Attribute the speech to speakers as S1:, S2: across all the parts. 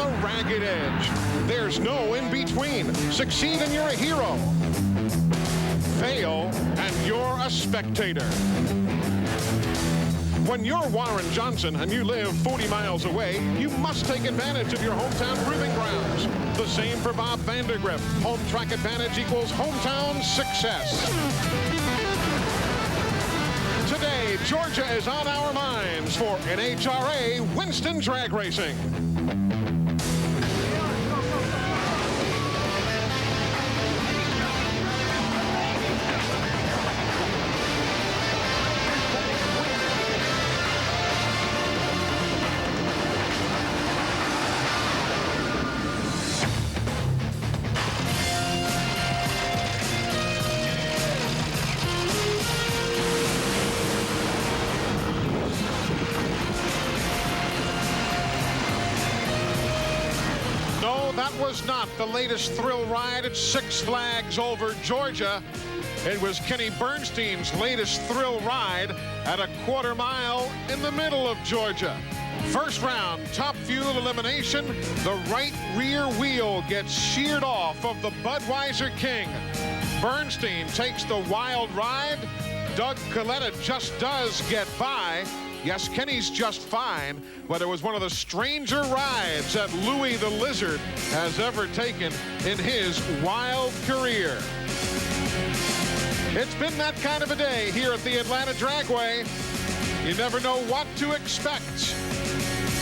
S1: the ragged edge. There's no in between. Succeed and you're a hero. Fail and you're a spectator. When you're Warren Johnson and you live 40 miles away, you must take advantage of your hometown proving grounds. The same for Bob Vandergriff. Home track advantage equals hometown success. Today, Georgia is on our minds for NHRA Winston Drag Racing. That was not the latest thrill ride at Six Flags over Georgia. It was Kenny Bernstein's latest thrill ride at a quarter mile in the middle of Georgia. First round, top fuel elimination. The right rear wheel gets sheared off of the Budweiser King. Bernstein takes the wild ride. Doug Coletta just does get by. Yes, Kenny's just fine, but it was one of the stranger rides that Louis the Lizard has ever taken in his wild career. It's been that kind of a day here at the Atlanta Dragway. You never know what to expect.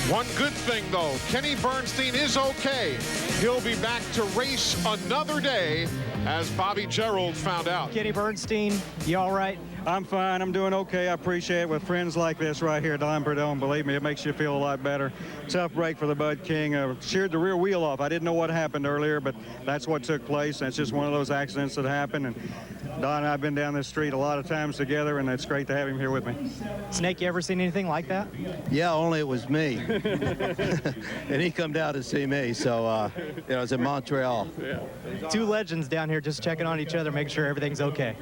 S1: One good thing, though, Kenny Bernstein is okay. He'll be back to race another day, as Bobby Gerald found out.
S2: Kenny Bernstein, you all right?
S3: I'm fine. I'm doing okay. I appreciate it with friends like this right here, Don Perdone. Believe me, it makes you feel a lot better. Tough break for the Bud King. Sheared the rear wheel off. I didn't know what happened earlier, but that's what took place. That's just one of those accidents that happen. And Don and I have been down this street a lot of times together, and it's great to have him here with me.
S2: Snake, you ever seen anything like that?
S4: Yeah, only it was me. And he come down to see me, so you know, it's in Montreal.
S2: Yeah. Two legends down here just checking on each other, making sure everything's okay.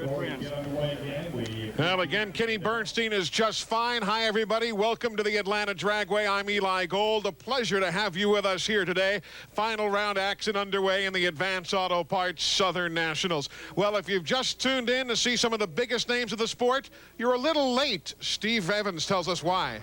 S1: Well, again, Kenny Bernstein is just fine. Hi, everybody. Welcome to the Atlanta Dragway. I'm Eli Gold. A pleasure to have you with us here today. Final round action underway in the Advance Auto Parts Southern Nationals. Well, if you've just tuned in to see some of the biggest names of the sport, you're a little late. Steve Evans tells us why.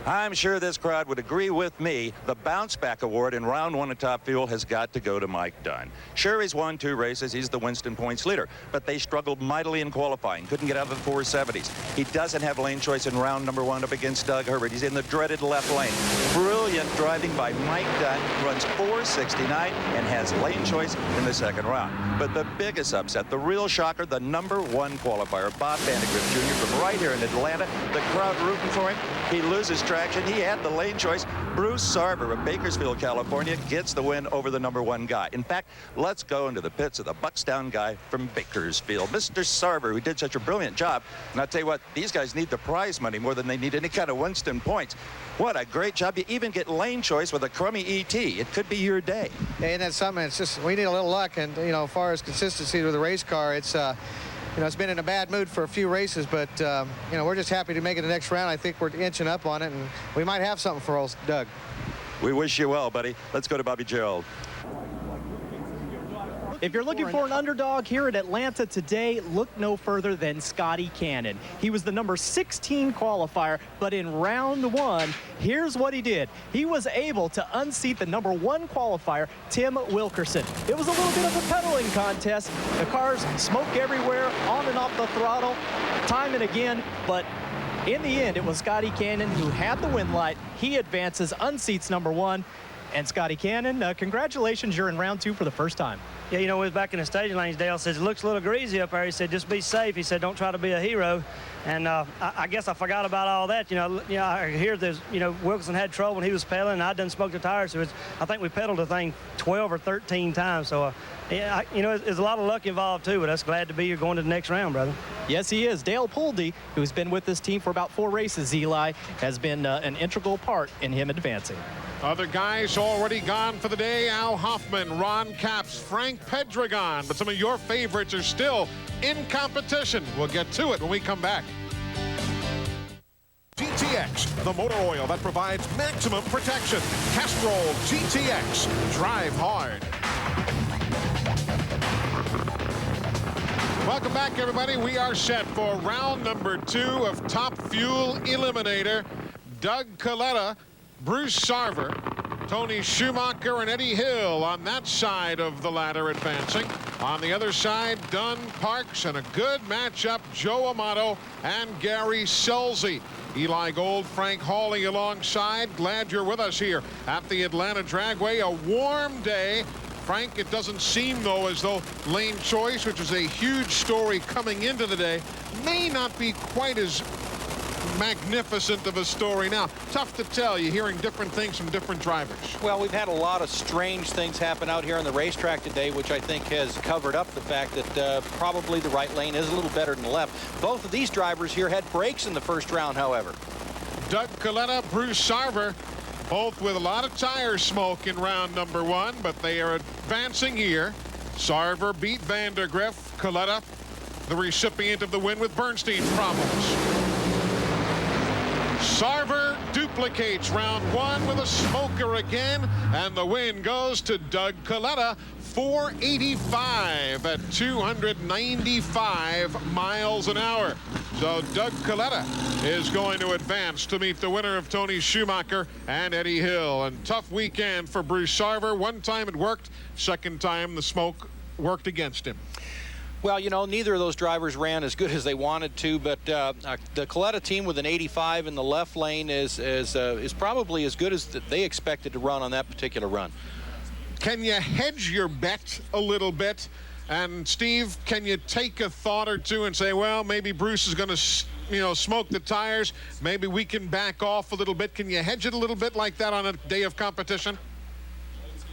S5: I'm sure this crowd would agree with me. The bounce back award in round one of Top Fuel has got to go to Mike Dunn. Sure, he's won 2 races. He's the Winston points leader, but they struggled mightily in qualifying. Couldn't get out of the 470s. He doesn't have lane choice in round number 1 up against Doug Herbert. He's in the dreaded left lane. Brilliant driving by Mike Dunn. Runs 469 and has lane choice in the second round. But the biggest upset, the real shocker, the number 1 qualifier, Bob Vandergriff Jr. from right here in Atlanta. The crowd rooting for him. He loses traction. He had the lane choice. Bruce Sarver of Bakersfield, California, gets the win over the number 1 guy. In fact, let's go into the pits of the Buckstown guy from Bakersfield, Mr. Sarver, who did such a brilliant job. And I'll tell you what, these guys need the prize money more than they need any kind of Winston points. What a great job. You even get lane choice with a crummy ET. It could be your day.
S6: Yeah, and that's something. It's just, we need a little luck. And, you know, as far as consistency with the race car, it's, you know, it's been in a bad mood for a few races, but, you know, we're just happy to make it the next round. I think we're inching up on it, and we might have something for old Doug.
S5: We wish you well, buddy. Let's go to Bobby Gerald.
S2: If you're looking for an underdog here at Atlanta today, look no further than Scotty Cannon. He was the number 16 qualifier, but in round 1, here's what he did. He was able to unseat the number 1 qualifier, Tim Wilkerson. It was a little bit of a pedaling contest. The cars smoke everywhere, on and off the throttle, time and again, but in the end, it was Scotty Cannon who had the win light. He advances, unseats number 1. And Scotty Cannon, congratulations, you're in round 2 for the first time.
S7: Yeah, you know, we was back in the staging lanes. Dale says, it looks a little greasy up there. He said, just be safe. He said, don't try to be a hero. And I guess I forgot about all that. You know, I hear there's, you know, Wilkerson had trouble when he was pedaling, and I done smoked the tires. So I think we pedaled the thing 12 or 13 times. So, yeah, you know, there's a lot of luck involved, too. But us glad to be here going to the next round, brother.
S2: Yes, he is. Dale Puldey, who's been with this team for about 4 races, Eli, has been an integral part in him advancing.
S1: Other guys already gone for the day. Al Hoffman, Ron Capps, Frank Pedregon. But some of your favorites are still in competition. We'll get to it when we come back. GTX, the motor oil that provides maximum protection. Castrol GTX. Drive hard. Welcome back, everybody. We are set for round number 2 of Top Fuel Eliminator. Doug Coletta, Bruce Sarver, Tony Schumacher, and Eddie Hill on that side of the ladder advancing. On the other side, Dunn, Parks, and a good matchup, Joe Amato and Gary Scelzi. Eli Gold, Frank Hawley alongside. Glad you're with us here at the Atlanta Dragway. A warm day. Frank, it doesn't seem, though, as though lane choice, which is a huge story coming into the day, may not be quite as magnificent of a story now. Tough to tell. You're hearing different things from different drivers.
S8: Well, we've had a lot of strange things happen out here on the racetrack today, which I think has covered up the fact that probably the right lane is a little better than the left. Both of these drivers here had brakes in the first round, however. Doug
S1: Coletta, Bruce Sarver, both with a lot of tire smoke in round number 1, but they are advancing here. Sarver beat Vandergriff. Coletta, the recipient of the win with Bernstein's problems. Sarver duplicates round 1 with a smoker again, and the win goes to Doug Coletta. 485 at 295 miles an hour. So Doug Coletta is going to advance to meet the winner of Tony Schumacher and Eddie Hill. And tough weekend for Bruce Sarver. One time it worked, second time the smoke worked against him.
S8: Well, you know, neither of those drivers ran as good as they wanted to, but the Coletta team with an 85 in the left lane is probably as good as they expected to run on that particular run.
S1: Can you hedge your bet a little bit? And Steve, can you take a thought or two and say, well, maybe Bruce is going to, you know, smoke the tires. Maybe we can back off a little bit. Can you hedge it a little bit like that on a day of competition?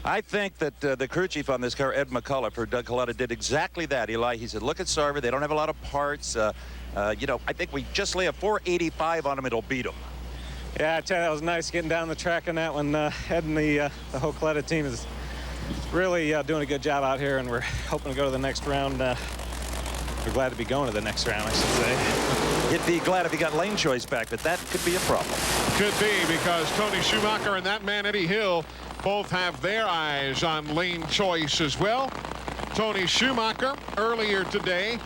S5: I think that the crew chief on this car, Ed McCullough, for Doug Coletta, did exactly that, Eli. He said, look at Sarver. They don't have a lot of parts. You know, I think we just lay a 485 on him. It'll beat him.
S3: Yeah, I tell you, that was nice getting down the track on that one. Ed and the whole Coletta team is really doing a good job out here, and we're hoping to go to the next round. We're glad to be going to the next round, I should say.
S5: You'd be glad if you got lane choice back, but that could be a problem.
S1: Could be, because Tony Schumacher and that man Eddie Hill both have their eyes on lane choice as well. Tony Schumacher earlier today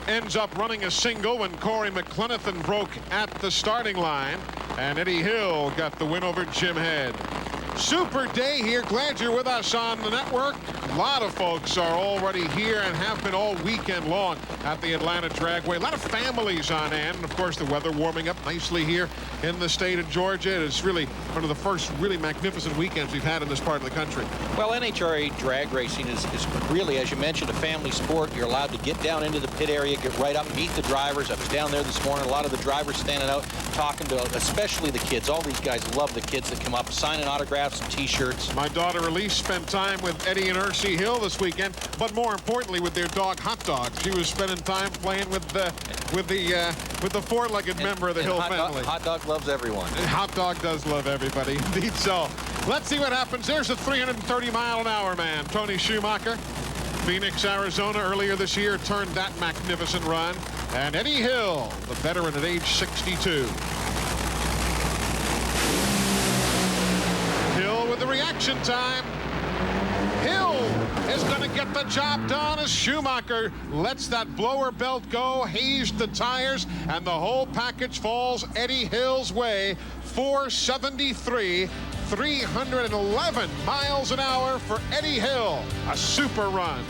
S1: ends up running a single when Corey McClenathan broke at the starting line, and Eddie Hill got the win over Jim Head. Super day here. Glad you're with us on the network. A lot of folks are already here and have been all weekend long at the Atlanta Dragway. A lot of families on hand. And of course, the weather warming up nicely here in the state of Georgia. It is really one of the first really magnificent weekends we've had in this part of the country.
S8: Well, NHRA drag racing is really, as you mentioned, a family sport. You're allowed to get down into the pit area, get right up, meet the drivers. I was down there this morning. A lot of the drivers standing out, talking to especially the kids. All these guys love the kids that come up, signing autographs and T-shirts.
S1: My daughter Elise spent time with Eddie and Ercie Hill this weekend, but more importantly with their dog Hot Dog. She was spending time playing with the four-legged member of the Hill family.
S8: Hot Dog loves everyone.
S1: And Hot Dog does love everybody, indeed so. Let's see what happens. There's the 330-mile-an-hour man, Tony Schumacher. Phoenix, Arizona earlier this year turned that magnificent run. And Eddie Hill, the veteran at age 62. Hill with the reaction time. Hill is going to get the job done as Schumacher lets that blower belt go, hazed the tires, and the whole package falls Eddie Hill's way. 473, 311 miles an hour for Eddie Hill. A super run.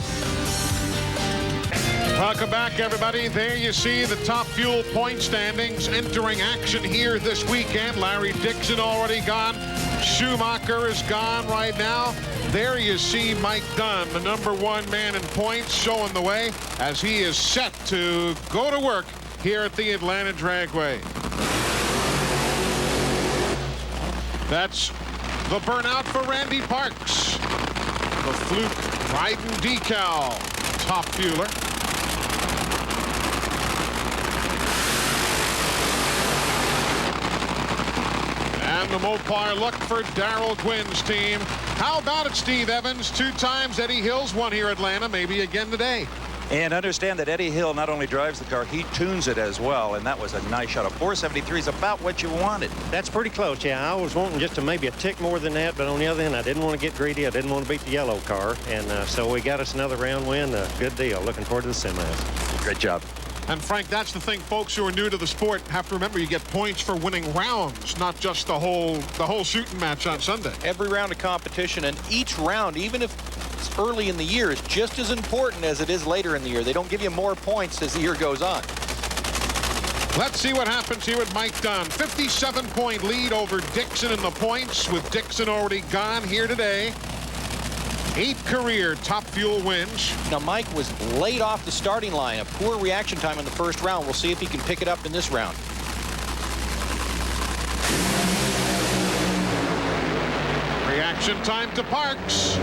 S1: Welcome back, everybody. There you see the Top Fuel point standings entering action here this weekend. Larry Dixon already gone. Schumacher is gone right now. There you see Mike Dunn, the #1 man in points, showing the way as he is set to go to work here at the Atlanta Dragway. That's the burnout for Randy Parks. The Fluke Biden decal Top Fueler. And the Mopar look for Darrell Gwynn's team. How about it, Steve Evans? 2 times Eddie Hill's won here at Atlanta, maybe again today.
S5: And understand that Eddie Hill not only drives the car, he tunes it as well, and that was a nice shot. A 473 is about what you wanted.
S9: That's pretty close, yeah. I was wanting just to maybe a tick more than that, but on the other end, I didn't want to get greedy. I didn't want to beat the yellow car, and so we got us another round win. Good deal. Looking forward to the semis.
S5: Great job.
S1: And Frank, that's the thing, folks who are new to the sport have to remember, you get points for winning rounds, not just the whole shooting match on Sunday.
S8: Every round of competition, and each round, even if it's early in the year, is just as important as it is later in the year. They don't give you more points as the year goes on.
S1: Let's see what happens here with Mike Dunn. 57-point lead over Dixon in the points, with Dixon already gone here today. 8 career Top Fuel wins.
S8: Now, Mike was laid off the starting line. A poor reaction time in the first round. We'll see if he can pick it up in this round.
S1: Reaction time to Parks.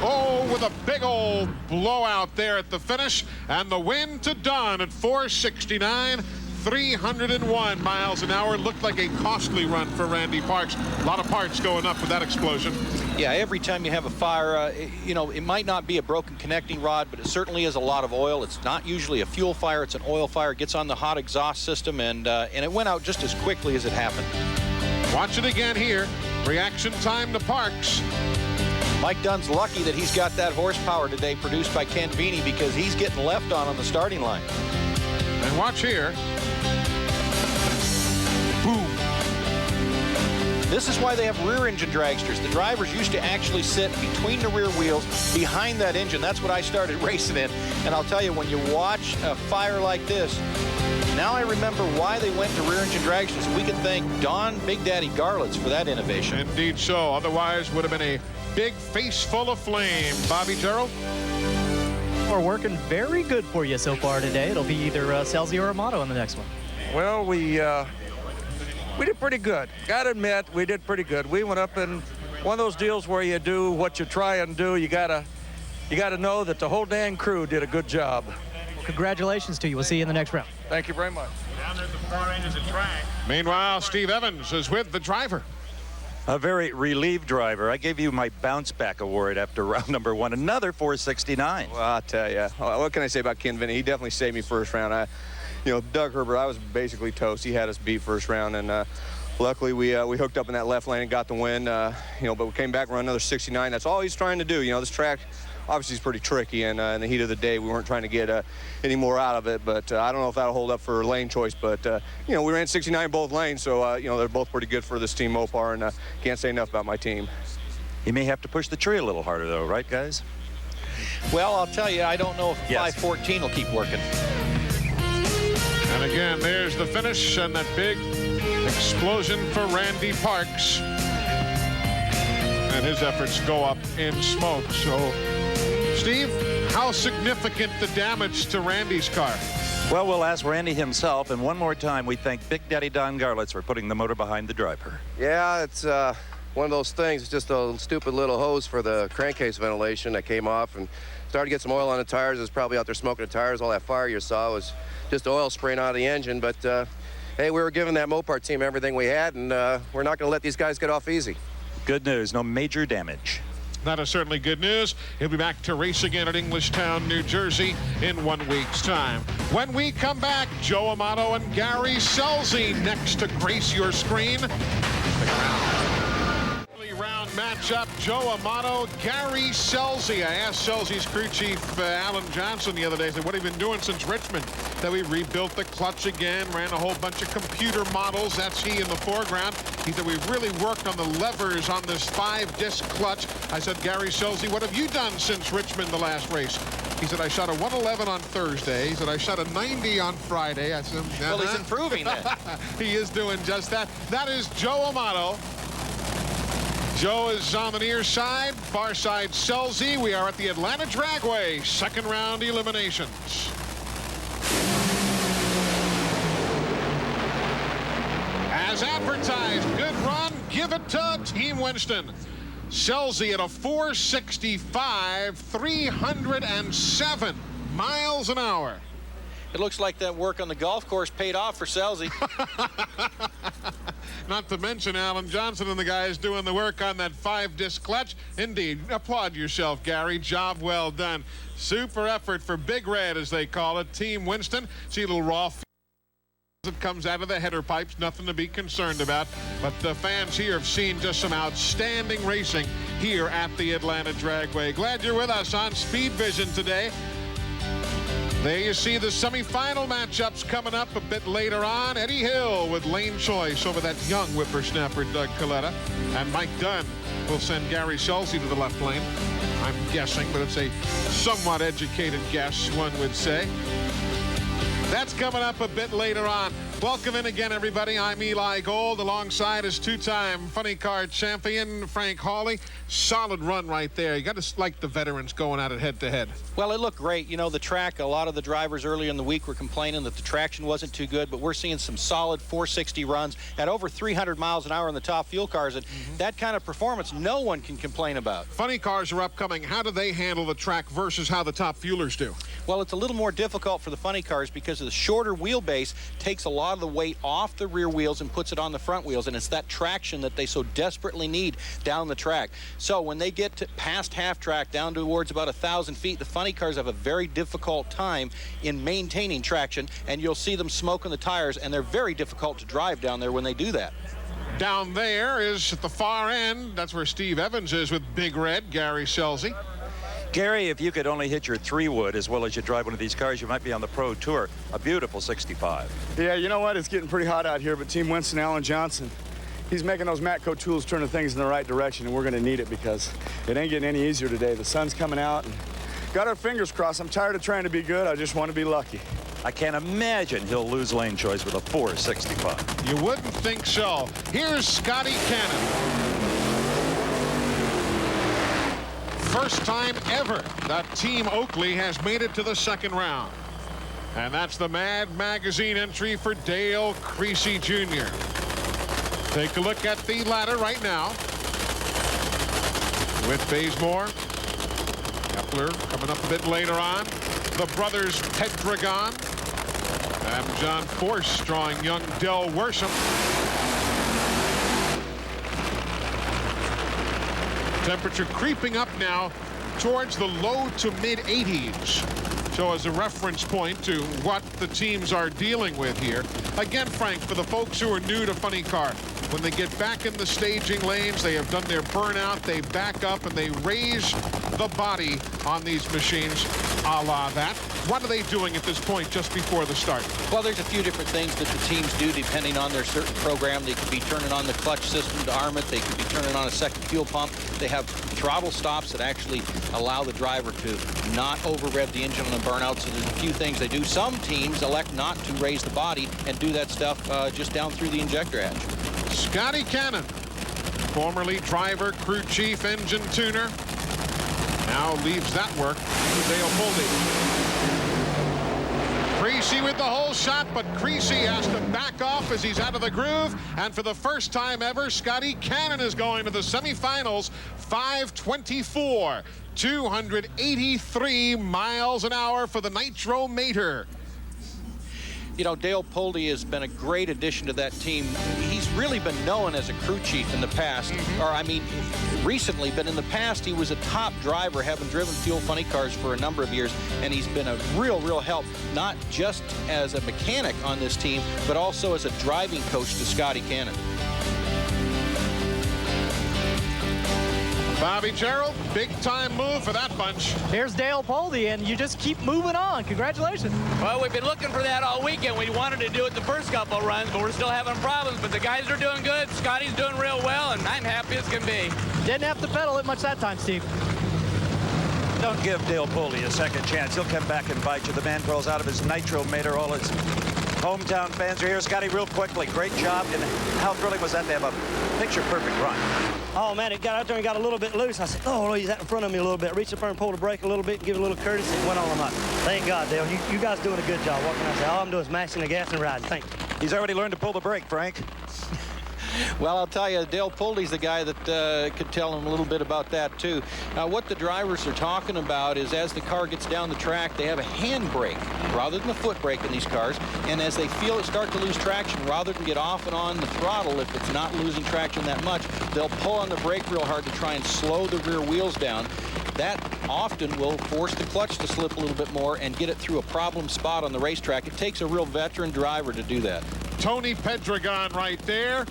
S1: Oh, with a big old blowout there at the finish. And the win to Dunn at 469. 301 miles an hour. Looked like a costly run for Randy Parks. A lot of parts going up with that explosion.
S8: Yeah, every time you have a fire, you know, it might not be a broken connecting rod, but it certainly is a lot of oil. It's not usually a fuel fire. It's an oil fire. It gets on the hot exhaust system, and it went out just as quickly as it happened.
S1: Watch it again here. Reaction time to Parks.
S8: Mike Dunn's lucky that he's got that horsepower today produced by Ken Veeney, because he's getting left on the starting line.
S1: And watch here. Boom.
S8: This is why they have rear engine dragsters. The drivers used to actually sit between the rear wheels behind that engine. That's what I started racing in. And I'll tell you, when you watch a fire like this, now I remember why they went to rear engine dragsters. We can thank Don Big Daddy Garlitz for that innovation.
S1: Indeed so. Otherwise would have been a big face full of flame. Bobby Gerald?
S2: We're working very good for you so far today. It'll be either Selzy or Amato in the next one.
S10: Well, we did pretty good. Gotta admit, we did pretty good. We went up in one of those deals where you do what you try and do. You gotta know that the whole dang crew did a good job.
S2: Well, congratulations to you. We'll see you in the next round.
S10: Thank you very much.
S1: Down there at the far end of the track. Meanwhile, Steve Evans is with the driver.
S5: A very relieved driver. I gave you my bounce back award after round number 1. Another 469.
S11: Well, I'll tell you, what can I say about Ken Veeney? He definitely saved me first round. You know, Doug Herbert, I was basically toast. He had us beat first round, and luckily we hooked up in that left lane and got the win. You know, but we came back, run another 69. That's all he's trying to do. You know, this track obviously is pretty tricky, and in the heat of the day, we weren't trying to get any more out of it. But I don't know if that'll hold up for lane choice. But you know, we ran 69 both lanes, so you know, they're both pretty good for this team Mopar, and can't say enough about my team.
S5: You may have to push the tree a little harder, though, right, guys?
S8: Well, I'll tell you, I don't know if 514 will keep working.
S1: And again, there's the finish and that big explosion for Randy Parks. And his efforts go up in smoke. So, Steve, how significant the damage to Randy's car?
S5: Well, we'll ask Randy himself. And one more time, we thank Big Daddy Don Garlitz for putting the motor behind the driver.
S11: Yeah, it's one of those things. It's just a stupid little hose for the crankcase ventilation that came off and started to get some oil on the tires. It was probably out there smoking the tires. All that fire you saw was just oil spraying out of the engine. But hey, we were giving that Mopar team everything we had, and we're not going to let these guys get off easy.
S5: Good news, no major damage.
S1: That is certainly good news. He'll be back to race again at Englishtown, New Jersey in 1 week's time. When we come back, Joe Amato and Gary Selzy next to grace your screen. Stick around. Round matchup, Joe Amato, Gary Selzy. I asked Selzy's crew chief Alan Johnson the other day, I said, what have you been doing since Richmond? That we rebuilt the clutch again, ran a whole bunch of computer models. That's he in the foreground. He said, we've really worked on the levers on this 5-disc clutch. I said, Gary Selzy, what have you done since Richmond, the last race? He said, I shot a 111 on Thursday. He said, I shot a 90 on Friday. I said,
S8: Well, he's improving then.
S1: He is doing just that. That is Joe Amato. Joe is on the near side, far side Selzy. We are at the Atlanta Dragway, second round eliminations. As advertised, good run, give it to Team Winston. Selzy at a 465, 307 miles an hour.
S8: It looks like that work on the golf course paid off for Selzy.
S1: Not to mention Alan Johnson and the guys doing the work on that 5-disc clutch. Indeed, applaud yourself, Gary. Job well done. Super effort for Big Red, as they call it. Team Winston. See a little raw. It comes out of the header pipes, nothing to be concerned about. But the fans here have seen just some outstanding racing here at the Atlanta Dragway. Glad you're with us on Speed Vision today. There you see the semifinal matchups coming up a bit later on. Eddie Hill with Lane Choice over that young whippersnapper Doug Coletta. And Mike Dunn will send Gary Scelzi to the left lane. I'm guessing, but it's a somewhat educated guess, one would say. That's coming up a bit later on. Welcome in again, everybody. I'm Eli Gold, alongside his two-time funny car champion, Frank Hawley. Solid run right there. You got to like the veterans going at it head-to-head.
S8: Well, it looked great. You know, the track, a lot of the drivers earlier in the week were complaining that the traction wasn't too good, but we're seeing some solid 460 runs at over 300 miles an hour in the top fuel cars, and that kind of performance no one can complain about.
S1: Funny cars are upcoming. How do they handle the track versus how the top fuelers do?
S8: Well, it's a little more difficult for the funny cars because the shorter wheelbase takes a lot of the weight off the rear wheels and puts it on the front wheels, and it's that traction that they so desperately need down the track. So when they get to past half track down towards about 1,000 feet, the funny cars have a very difficult time in maintaining traction, and you'll see them smoking the tires, and they're very difficult to drive down there when they do that.
S1: Down there is at the far end. That's where Steve Evans is with Big Red, Gary Scelzi.
S5: Gary, if you could only hit your 3-wood as well as you drive one of these cars, you might be on the Pro Tour. A beautiful 65.
S12: Yeah, you know what? It's getting pretty hot out here, but Team Winston, Alan Johnson, he's making those Matco tools turning things in the right direction, and we're going to need it because it ain't getting any easier today. The sun's coming out, and got our fingers crossed. I'm tired of trying to be good. I just want to be lucky.
S5: I can't imagine he'll lose lane choice with a 465.
S1: You wouldn't think so. Here's Scotty Cannon. First time ever that Team Oakley has made it to the second round. And that's the Mad Magazine entry for Dale Creasy Jr. Take a look at the ladder right now. With Bazemore. Kepler coming up a bit later on. The brothers Pedragon. And John Force drawing young Del Worsham. Temperature creeping up now towards the low to mid 80s. So as a reference point to what the teams are dealing with here. Again, Frank, for the folks who are new to funny car, when they get back in the staging lanes, they have done their burnout, they back up and they raise the body on these machines, a la that. What are they doing at this point just before the start?
S8: Well, there's a few different things that the teams do depending on their certain program. They could be turning on the clutch system to arm it. They could be turning on a second fuel pump. They have throttle stops that actually allow the driver to not over-rev the engine on the burnout. So there's a few things they do. Some teams elect not to raise the body and do that stuff just down through the injector hatch.
S1: Scotty Cannon, formerly driver, crew chief, engine tuner, now leaves that work to Dale Pulte. Creasy with the whole shot, but Creasy has to back off as he's out of the groove. And for the first time ever, Scotty Cannon is going to the semifinals. 524, 283 miles an hour for the Nitro Mater.
S8: You know, Dale Pulte has been a great addition to that team. He's really been known as a crew chief in the past, or I mean, recently, but in the past he was a top driver, having driven fuel funny cars for a number of years, and he's been a real help, not just as a mechanic on this team, but also as a driving coach to Scotty Cannon.
S1: Bobby Gerald, big-time move for that bunch.
S2: Here's Dale Pulte, and you just keep moving on. Congratulations.
S13: Well, we've been looking for that all weekend. We wanted to do it the first couple runs, but we're still having problems. But the guys are doing good. Scotty's doing real well, and I'm happy as can be.
S2: Didn't have to pedal it much that time, Steve.
S5: Don't give Dale Pulte a second chance. He'll come back and bite you. The man crawls out of his Nitro Mater. All his hometown fans are here. Scotty, real quickly, great job. And how thrilling was that to have a picture-perfect run?
S7: Oh, man, it got out there and got a little bit loose. I said, oh, he's out in front of me a little bit. Reached up there and pulled the brake a little bit and give it a little courtesy and went on him up. Thank God, Dale. You guys doing a good job. What can I say? All I'm doing is mashing the gas and riding. Thank you.
S5: He's already learned to pull the brake, Frank.
S8: Well, I'll tell you, Dale Pulte's the guy that could tell him a little bit about that, too. What the drivers are talking about is as the car gets down the track, they have a hand brake rather than a foot brake in these cars. And as they feel it start to lose traction, rather than get off and on the throttle, if it's not losing traction that much, they'll pull on the brake real hard to try and slow the rear wheels down. That often will force the clutch to slip a little bit more and get it through a problem spot on the racetrack. It takes a real veteran driver to do that.
S1: Tony Pedregon right there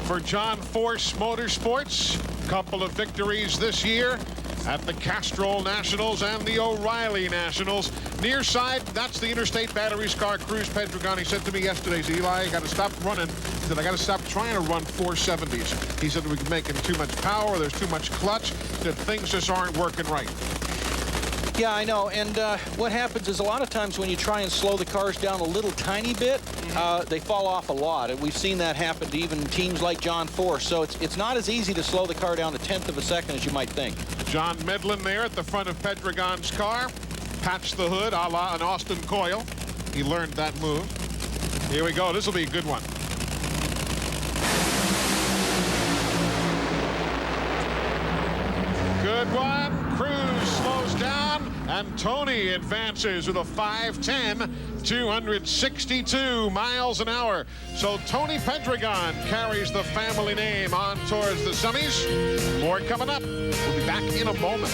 S1: for John Force Motorsports. Couple of victories this year at the Castrol Nationals and the O'Reilly Nationals. Near side, that's the Interstate Batteries car, Cruz Pedregon. He said to me yesterday, he said, Eli, I got to stop running. He said, I got to stop trying to run 470s. He said, we're making too much power, there's too much clutch, that things just aren't working right.
S8: Yeah, I know. And what happens is a lot of times when you try and slow the cars down a little tiny bit, they fall off a lot. And we've seen that happen to even teams like John Force. So it's not as easy to slow the car down a tenth of a second as you might think. John
S1: Medlin there at the front of Pedregon's car. Patch the hood a la an Austin Coyle. He learned that move. Here we go. This will be a good one. Good one. Cruz slows down, and Tony advances with a 5:10, 262 miles an hour. So Tony Pedregon carries the family name on towards the semis. More coming up. We'll be back in a moment.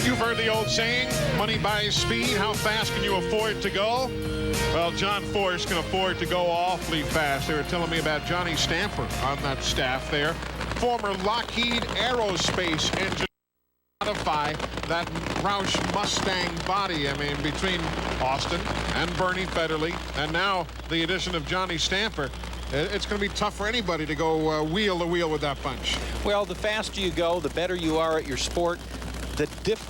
S1: You've heard the old saying, money buys speed. How fast can you afford to go? Well, John Force can afford to go awfully fast. They were telling me about Johnny Stamper on that staff there. Former Lockheed Aerospace engine modify that Roush Mustang body. I mean, between Austin and Bernie Federle, and now the addition of Johnny Stamper, it's going to be tough for anybody to go wheel to wheel with that bunch.
S8: Well, the faster you go, the better you are at your sport. The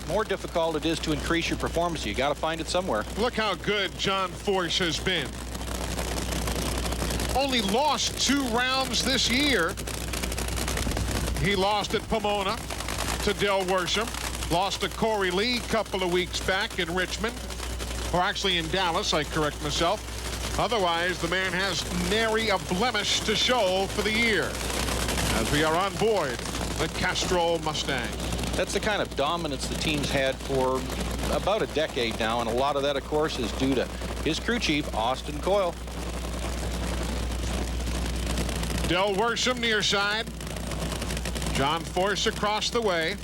S8: more difficult it is to increase your performance. You got to find it somewhere.
S1: Look how good John Force has been. Only lost 2 rounds this year. He lost at Pomona to Del Worsham. Lost to Corey Lee a couple of weeks back in Richmond. Or actually in Dallas, I correct myself. Otherwise, the man has nary a blemish to show for the year. As we are on board the Castrol Mustang.
S8: That's the kind of dominance the team's had for about a decade now, and a lot of that, of course, is due to his crew chief, Austin Coyle.
S1: Del Worsham near side. John Force across the way.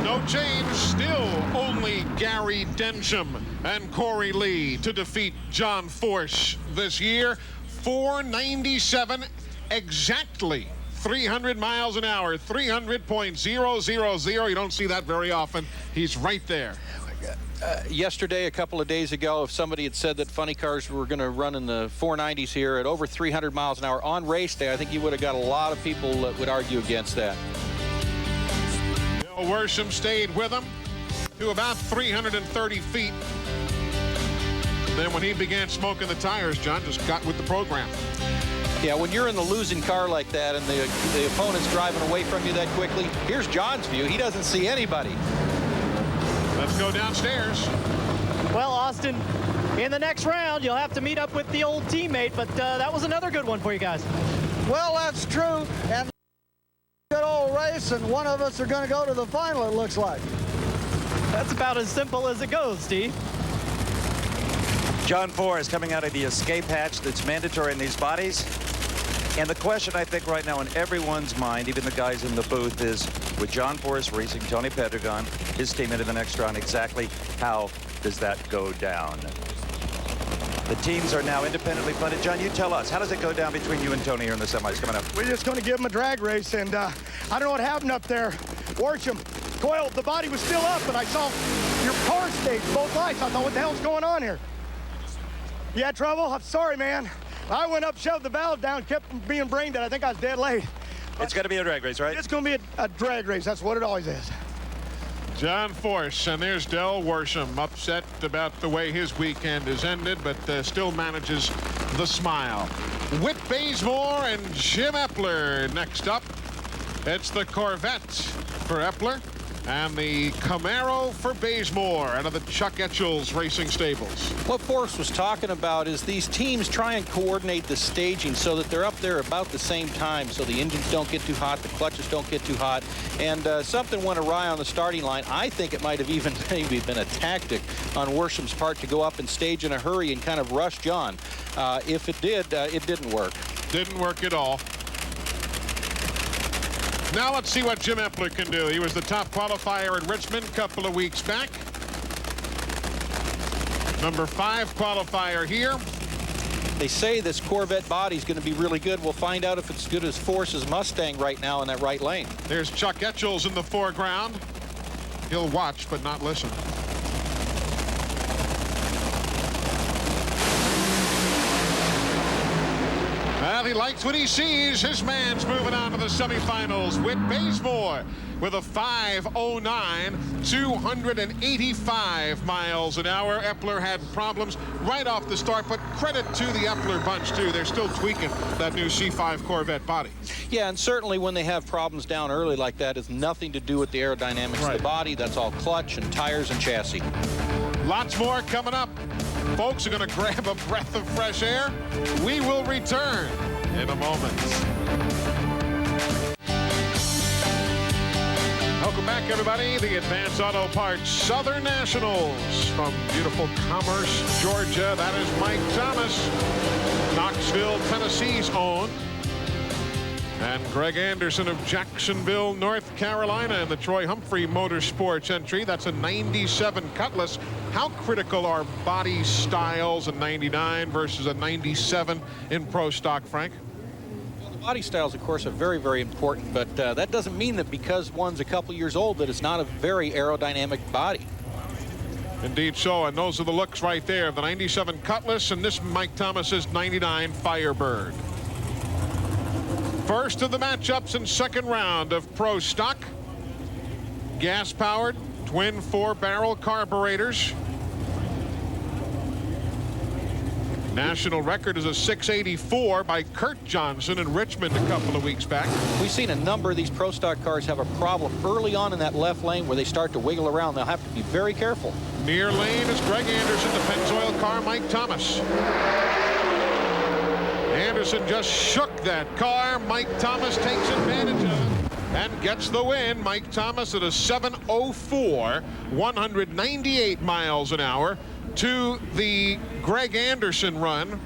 S1: No change, still only Gary Densham and Corey Lee to defeat John Force this year. 497 exactly. 300 miles an hour, 300.000. You don't see that very often. He's right there.
S8: Yesterday, a couple of days ago, if somebody had said that funny cars were going to run in the 490s here at over 300 miles an hour on race day, I think you would have got a lot of people that would argue against that.
S1: Bill Worsham stayed with him to about 330 feet. Then when he began smoking the tires, John just got with the program.
S8: Yeah, when you're in the losing car like that and the opponent's driving away from you that quickly, here's John's view. He doesn't see anybody.
S1: Let's go downstairs.
S2: Well, Austin, in the next round, you'll have to meet up with the old teammate, but that was another good one for you guys.
S14: Well, that's true, and good old race, and one of us are going to go to the final, it looks like.
S2: That's about as simple as it goes, Steve.
S15: John Force coming out of the escape hatch that's mandatory in these bodies. And the question, I think, right now in everyone's mind, even the guys in the booth, is with John Force racing Tony Pedregon, his team into the next round, exactly how does that go down? The teams are now independently funded. John, you tell us, how does it go down between you and Tony here in the semis coming up?
S14: We're just going to give him a drag race, and I don't know what happened up there. Worsham, Coyle, the body was still up, but I saw your car stage, both lights. I thought, what the hell's going on here? You had trouble? I'm sorry, man. I went up, shoved the valve down, kept being brain dead. I think I was dead late.
S15: It's going to be a drag race, right?
S14: It's going to be a drag race. That's what it always is.
S1: John Force, and there's Del Worsham, upset about the way his weekend has ended, but still manages the smile. Whit Bazemore and Jim Epler next up. It's the Corvette for Epler. And the Camaro for Bazemore out of the Chuck Etchells Racing Stables.
S8: What Forrest was talking about is these teams try and coordinate the staging so that they're up there about the same time, so the engines don't get too hot, the clutches don't get too hot, and something went awry on the starting line. I think it might have even maybe been a tactic on Worsham's part to go up and stage in a hurry and kind of rush John. If it did, it didn't work. Didn't work at all.
S1: Now let's see what Jim Epler can do. He was the top qualifier in Richmond a couple of weeks back. Number 5 qualifier here.
S8: They say this Corvette body is going to be really good. We'll find out if it's good as Force's Mustang right now in that right lane.
S1: There's Chuck Etchells in the foreground. He'll watch but not listen. Well, he likes what he sees. His man's moving on to the semifinals. Whit Bazemore with a 5:09, 285 miles an hour. Epler had problems right off the start, but credit to the Epler bunch, too. They're still tweaking that new C5 Corvette body.
S8: Yeah, and certainly when they have problems down early like that, it's nothing to do with the aerodynamics of the body. That's all clutch and tires and chassis.
S1: Lots more coming up. Folks are going to grab a breath of fresh air. We will return in a moment. Welcome back, everybody. The Advance Auto Parts Southern Nationals from beautiful Commerce, Georgia. That is Mike Thomas, Knoxville, Tennessee's own. And Greg Anderson of Jacksonville, North Carolina, in the Troy Humphrey Motorsports entry. That's a 97 Cutlass. How critical are body styles in 99 versus a 97 in Pro Stock, Frank?
S8: Well, the body styles, of course, are very, very important, but that doesn't mean that because one's a couple years old that it's not a very aerodynamic body.
S1: Indeed so, and those are the looks right there. The 97 Cutlass and this Mike Thomas's 99 Firebird. First of the matchups in second round of Pro Stock. Gas-powered, twin 4-barrel carburetors. National record is a 684 by Kurt Johnson in Richmond a couple of weeks back.
S8: We've seen a number of these Pro Stock cars have a problem early on in that left lane where they start to wiggle around. They'll have to be very careful.
S1: Near lane is Greg Anderson, the Pennzoil car, Mike Thomas. Anderson just shook that car. Mike Thomas takes advantage of it and gets the win. Mike Thomas at a 7:04, 198 miles an hour to the Greg Anderson run.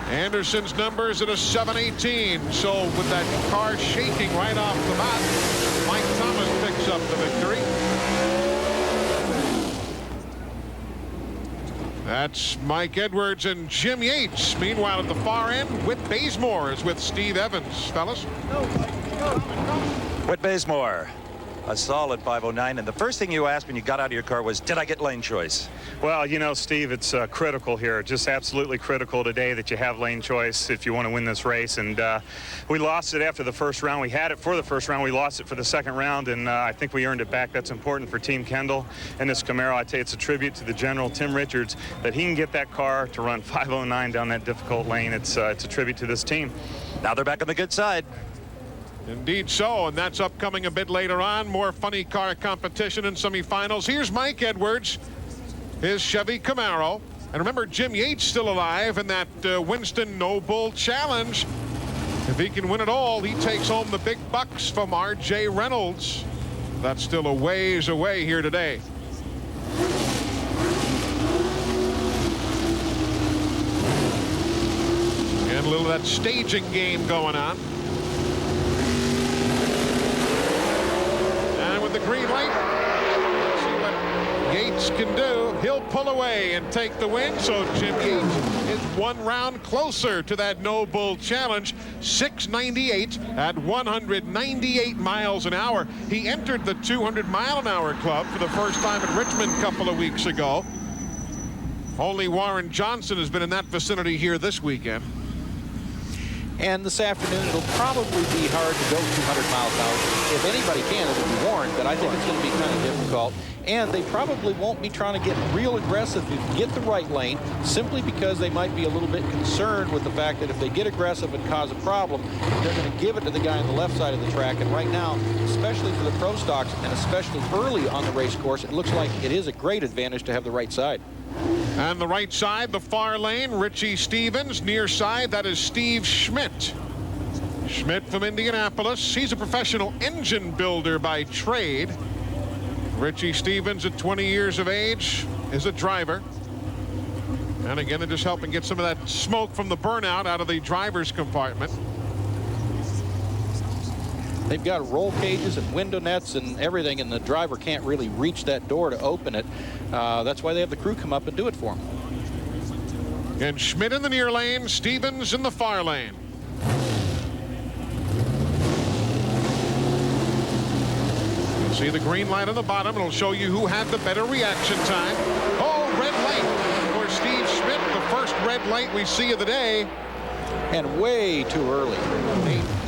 S1: Anderson's numbers at a 7:18. So with that car shaking right off the bat, Mike Thomas picks up the victory. That's Mike Edwards and Jim Yates. Meanwhile, at the far end, Whit Bazemore is with Steve Evans. Fellas.
S5: Whit Bazemore, a solid 5:09. And the first thing you asked when you got out of your car was, did I get lane choice?
S16: Well, you know, Steve, it's critical here. Just absolutely critical today that you have lane choice if you want to win this race. And we lost it after the first round. We had it for the first round. We lost it for the second round, and I think we earned it back. That's important for Team Kendall and this Camaro. I tell you, it's a tribute to the general, Tim Richards, that he can get that car to run 5:09 down that difficult lane. It's a tribute to this team.
S5: Now they're back on the good side.
S1: Indeed so, and that's upcoming a bit later on. More funny car competition in semifinals. Here's Mike Edwards, his Chevy Camaro. And remember, Jim Yates still alive in that Winston No Bull Challenge. If he can win it all, he takes home the big bucks from R.J. Reynolds. That's still a ways away here today. And a little of that staging game going on. The green light. Let's see what Yates can do. He'll pull away and take the win. So Jim Yates is one round closer to that No Bull Challenge. 698 at 198 miles an hour. He entered the 200-mile-an-hour club for the first time in Richmond a couple of weeks ago. Only Warren Johnson has been in that vicinity here this weekend.
S8: And this afternoon, it'll probably be hard to go 200 miles an hour. If anybody can, it'll be Warren, but I think it's going to be kind of difficult. and they probably won't be trying to get real aggressive to get the right lane, simply because they might be a little bit concerned with the fact that if they get aggressive and cause a problem, they're going to give it to the guy on the left side of the track. And right now, especially for the pro stocks and especially early on the race course, it looks like it is a great advantage to have the right side.
S1: And the right side, the far lane, Richie Stevens. Near side, that is Steve Schmidt. Schmidt from Indianapolis. He's a professional engine builder by trade. Richie Stevens, at 20 years of age, is a driver. And again, they're just helping get some of that smoke from the burnout out of the driver's compartment.
S8: They've got roll cages and window nets and everything, and the driver can't really reach that door to open it. That's why they have the crew come up and do it for them.
S1: And Schmidt in the near lane, Stevens in the far lane. You'll see the green light on the bottom. It'll show you who had the better reaction time. Oh, red light for Steve Schmidt, the first red light we see of the day.
S8: And way too early.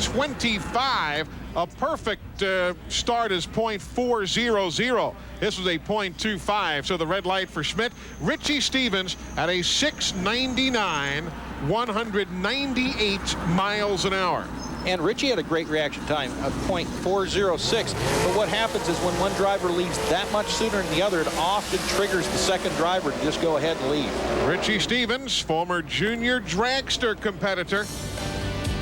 S1: 25. A perfect start is .400. This was a .25, so the red light for Schmidt. Richie Stevens at a 6:99, 198 miles an hour.
S8: And Richie had a great reaction time of .406. But what happens is when one driver leaves that much sooner than the other, it often triggers the second driver to just go ahead and leave.
S1: Richie Stevens, former junior dragster competitor,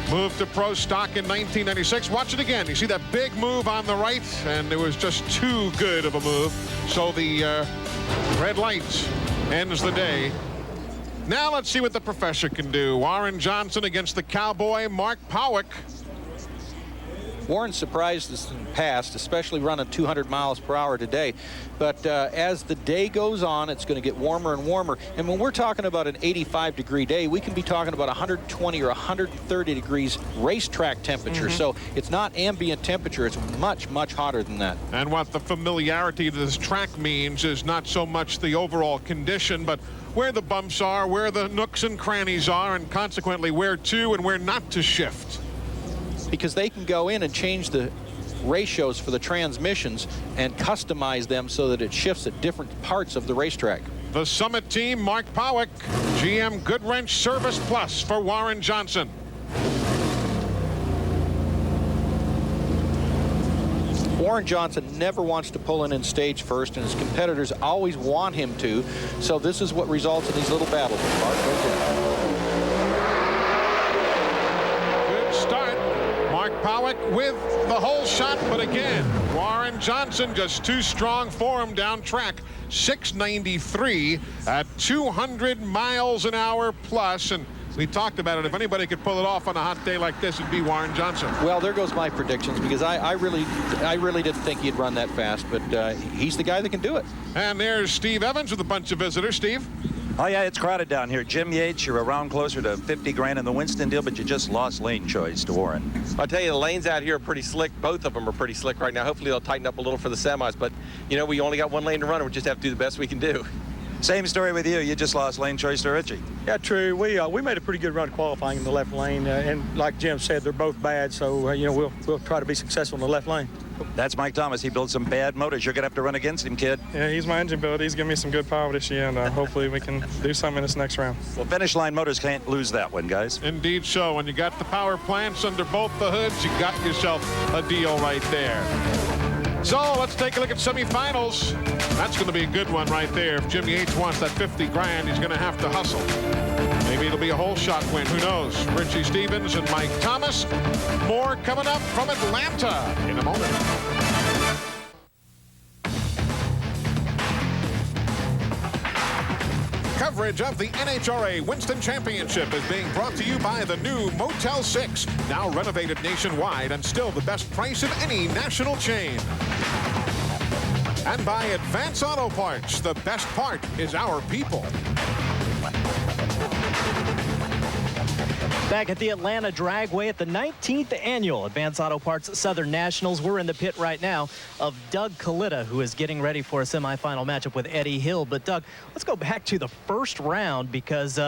S1: moved to pro stock in 1996. Watch it again. You see that big move on the right, and it was just too good of a move. So the red light ends the day. Now let's see what the professor can do. Warren Johnson against the cowboy Mark Powick.
S8: Warren surprised us in the past, especially running 200 miles per hour today. But as the day goes on, it's going to get warmer and warmer. And when we're talking about an 85-degree day, we can be talking about 120 or 130 degrees racetrack temperature. So it's not ambient temperature. It's much, much hotter than that.
S1: And what the familiarity of this track means is not so much the overall condition, but where the bumps are, where the nooks and crannies are, and consequently where to and where not to shift.
S8: Because they can go in and change the ratios for the transmissions and customize them so that it shifts at different parts of the racetrack.
S1: The Summit team, Mark Powick, GM Goodwrench Service Plus for Warren Johnson.
S8: Warren Johnson never wants to pull in stage first, and his competitors always want him to. So this is what results in these little battles.
S1: Good start. Mark Powick with the whole shot, but again, Warren Johnson just too strong for him down track. 693 at 200 miles an hour plus, and we talked about it. If anybody could pull it off on a hot day like this, it'd be Warren Johnson.
S8: Well, there goes my predictions, because I really didn't think he'd run that fast, but he's the guy that can do it.
S1: And there's Steve Evans with a bunch of visitors. Steve?
S5: Oh, yeah, it's crowded down here. Jim Yates, you're around closer to 50 grand in the Winston deal, but you just lost lane choice to Warren.
S17: I'll tell you, the lanes out here are pretty slick. Both of them are pretty slick right now. Hopefully they'll tighten up a little for the semis, but, you know, we only got one lane to run, and we just have to do the best we can do.
S5: Same story with you. You just lost lane choice to Richie.
S18: Yeah, true. We made a pretty good run qualifying in the left lane, and like Jim said, they're both bad, so, you know, we'll try to be successful in the left lane.
S5: That's Mike Thomas. He builds some bad motors. You're going to have to run against him, kid.
S19: Yeah, he's my engine builder. He's giving me some good power this year, and hopefully we can do something in this next round.
S5: Well, Finish Line Motors can't lose that one, guys.
S1: Indeed so. When you got the power plants under both the hoods, you got yourself a deal right there. So let's take a look at semifinals. That's going to be a good one right there. If Jim Yates wants that 50 grand, he's going to have to hustle. Maybe it'll be a whole shot win. Who knows? Richie Stevens and Mike Thomas. More coming up from Atlanta in a moment. Coverage of the NHRA Winston Championship is being brought to you by the new Motel 6, now renovated nationwide and still the best price of any national chain. And by Advance Auto Parts, the best part is our people.
S2: Back at the Atlanta Dragway at the 19th annual Advance Auto Parts Southern Nationals. We're in the pit right now of Doug Kalitta, who is getting ready for a semifinal matchup with Eddie Hill. But Doug, let's go back to the first round, because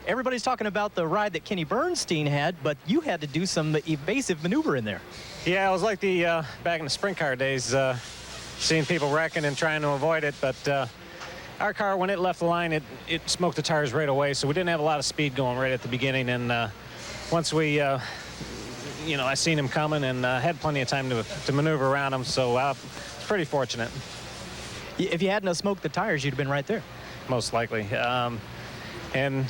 S2: everybody's talking about the ride that Kenny Bernstein had, but you had to do some evasive maneuver in there.
S9: Yeah, it was like the back in the sprint car days.
S20: seeing people wrecking and trying to avoid it, but our car, when it left the line, it smoked the tires right away, so we didn't have a lot of speed going right at the beginning, and once we, I seen him coming and had plenty of time to maneuver around him, so it's pretty fortunate.
S2: If you hadn't smoked the tires, you'd have been right there.
S20: Most likely. And,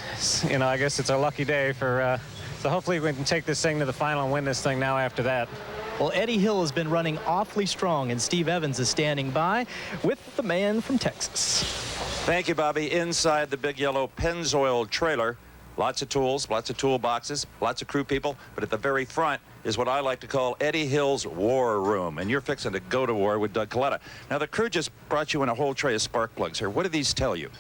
S20: I guess it's a lucky day for, so hopefully we can take this thing to the final and win this thing now after that.
S2: Well, Eddie Hill has been running awfully strong, and Steve Evans is standing by with the man from Texas.
S5: Thank you, Bobby. Inside the big yellow Pennzoil trailer, lots of tools, lots of toolboxes, lots of crew people, but at the very front is what I like to call Eddie Hill's war room, and you're fixing to go to war with Doug Coletta. Now, the crew just brought you in a whole tray of spark plugs here. What do these tell you?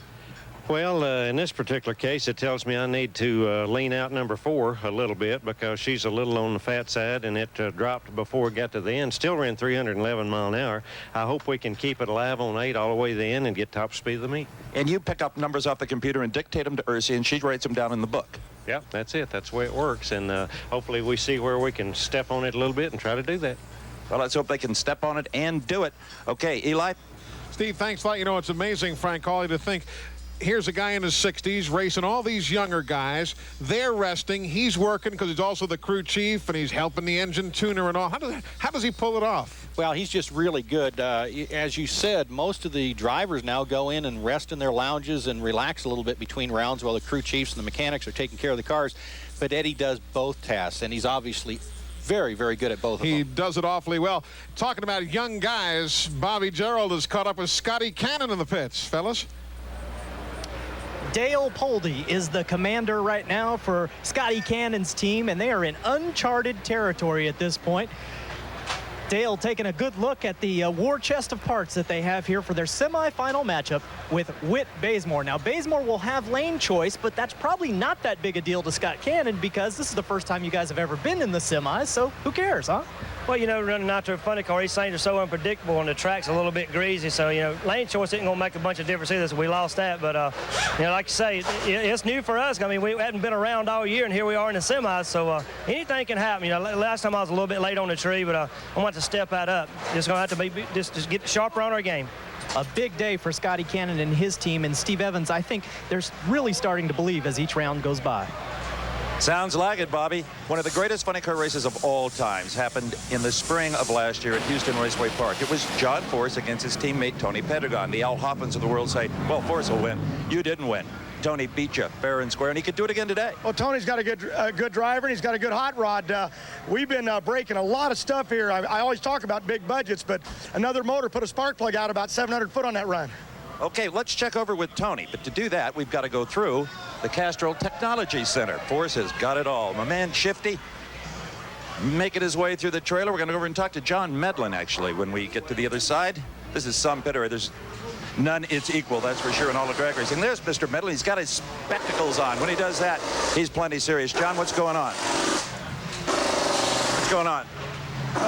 S9: Well, in this particular case, it tells me I need to lean out number 4 a little bit because she's a little on the fat side, and it dropped before it got to the end. Still ran 311 mile an hour. I hope we can keep it alive on 8 all the way to the end and get top speed of the meet.
S5: And you pick up numbers off the computer and dictate them to Ursi, and she writes them down in the book.
S9: Yep, that's it. That's the way it works, and hopefully we see where we can step on it a little bit and try to do that.
S5: Well, let's hope they can step on it and do it. Okay, Eli?
S1: Steve, thanks a lot. It's amazing, Frank Hawley, to think here's a guy in his 60s racing all these younger guys. They're resting. He's working because he's also the crew chief, and he's helping the engine tuner and all. How does he pull it off?
S8: Well, he's just really good. As you said, most of the drivers now go in and rest in their lounges and relax a little bit between rounds while the crew chiefs and the mechanics are taking care of the cars. But Eddie does both tasks, and he's obviously very, very good at both of them.
S1: He does it awfully well. Talking about young guys, Bobby Gerald has caught up with Scotty Cannon in the pits, fellas.
S2: Dale Poldy is the commander right now for Scotty Cannon's team, and they are in uncharted territory at this point. Dale taking a good look at the war chest of parts that they have here for their semifinal matchup with Whit Bazemore. Now, Bazemore will have lane choice, but that's probably not that big a deal to Scott Cannon because this is the first time you guys have ever been in the semis, so who cares, huh?
S7: Well, running out to a funny car, these things are so unpredictable, and the track's a little bit greasy, so, lane choice isn't going to make a bunch of difference either, so we lost that. But, like you say, it's new for us. I mean, we hadn't been around all year, and here we are in the semis, so anything can happen. Last time I was a little bit late on the tree, but I want to step that up. Just going to have to be just get sharper on our game.
S2: A big day for Scotty Cannon and his team, and Steve Evans, I think they're really starting to believe as each round goes by.
S5: Sounds like it, Bobby. One of the greatest funny car races of all times happened in the spring of last year at Houston Raceway Park. It was John Force against his teammate Tony Pedregon. The Al Hoffmans of the world say, well, Force will win. You didn't win. Tony beat you fair and square, and he could do it again today.
S14: Well, Tony's got a good driver, and he's got a good hot rod. We've been breaking a lot of stuff here. I always talk about big budgets, but another motor put a spark plug out about 700 foot on that run.
S5: Okay, let's check over with Tony. But to do that, we've got to go through the Castrol Technology Center. Force has got it all. My man Shifty making his way through the trailer. We're going to go over and talk to John Medlin, actually, when we get to the other side. This is some bitter. There's none its equal, that's for sure, in all the drag racing. There's Mr. Medlin. He's got his spectacles on. When he does that, he's plenty serious. John, what's going on? What's going on?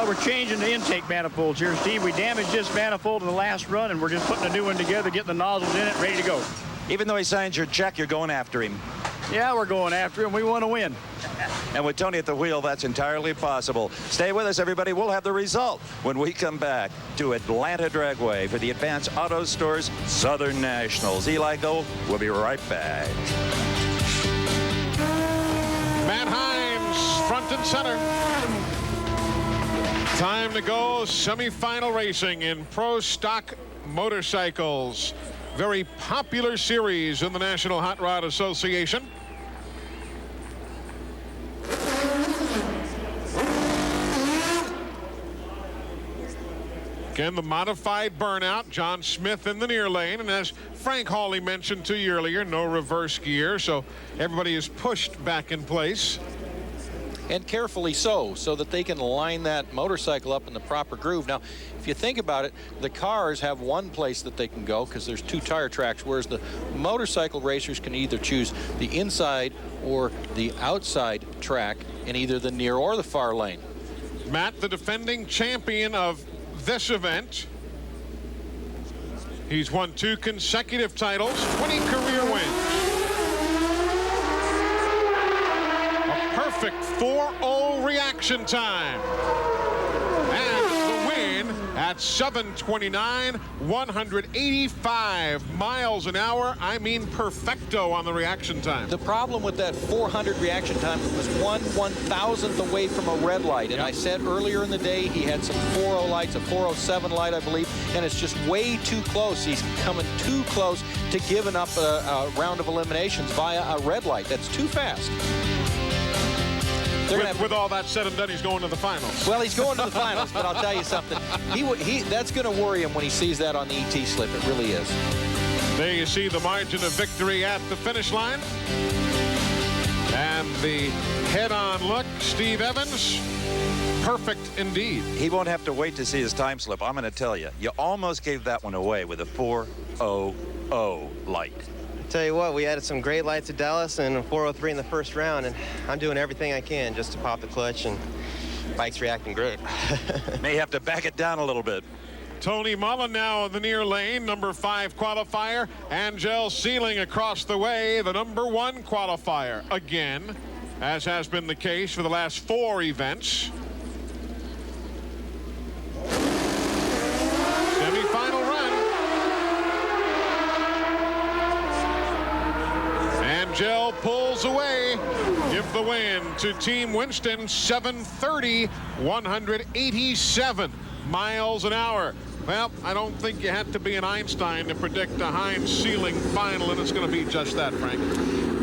S21: We're changing the intake manifolds here, Steve. We damaged this manifold in the last run, and we're just putting a new one together, getting the nozzles in it, ready to go.
S5: Even though he signs your check, you're going after him.
S21: Yeah, we're going after him. We want to win.
S5: And with Tony at the wheel, that's entirely possible. Stay with us, everybody. We'll have the result when we come back to Atlanta Dragway for the Advanced Auto Stores Southern Nationals. Eli Gold, we'll be right back.
S1: Matt Hines, front and center. Time to go. Semifinal racing in Pro Stock Motorcycles. Very popular series in the National Hot Rod Association. Again, the modified burnout. John Smith in the near lane. And as Frank Hawley mentioned to you earlier, no reverse gear. So everybody is pushed back in place.
S8: And carefully so that they can line that motorcycle up in the proper groove. Now, if you think about it, the cars have one place that they can go because there's 2 tire tracks, whereas the motorcycle racers can either choose the inside or the outside track in either the near or the far lane.
S1: Matt, the defending champion of this event. He's won 2 consecutive titles, 20 career wins. Perfect 4.0 reaction time. And the win at at 7:29, 185 miles an hour. I mean perfecto on the reaction time.
S8: The problem with that 400 reaction time was 1/1000th away from a red light. And I said earlier in the day he had some 4.0 lights, a 4:07 light, I believe, and it's just way too close. He's coming too close to giving up a round of eliminations via a red light. That's too fast.
S1: With all that said and done, he's going to the finals.
S8: Well, he's going to the finals, but I'll tell you something. That's going to worry him when he sees that on the ET slip. It really is.
S1: There you see the margin of victory at the finish line. And the head-on look, Steve Evans, perfect indeed.
S5: He won't have to wait to see his time slip. I'm going to tell you, you almost gave that one away with a 4:00 light.
S4: Tell you what, we added some great lights at Dallas and a 4:03 in the first round, and I'm doing everything I can just to pop the clutch, and bike's reacting great.
S5: May have to back it down a little bit.
S1: Tony Mullen now in the near lane, number 5 qualifier. Angel Sealing across the way, the number 1 qualifier again, as has been the case for the last 4 events. Semi-final run. Angel pulls away. Give the win to Team Winston, 7:30, 187 miles an hour. Well, I don't think you had to be an Einstein to predict a Heinz-Sealing final, and it's going to be just that, Frank.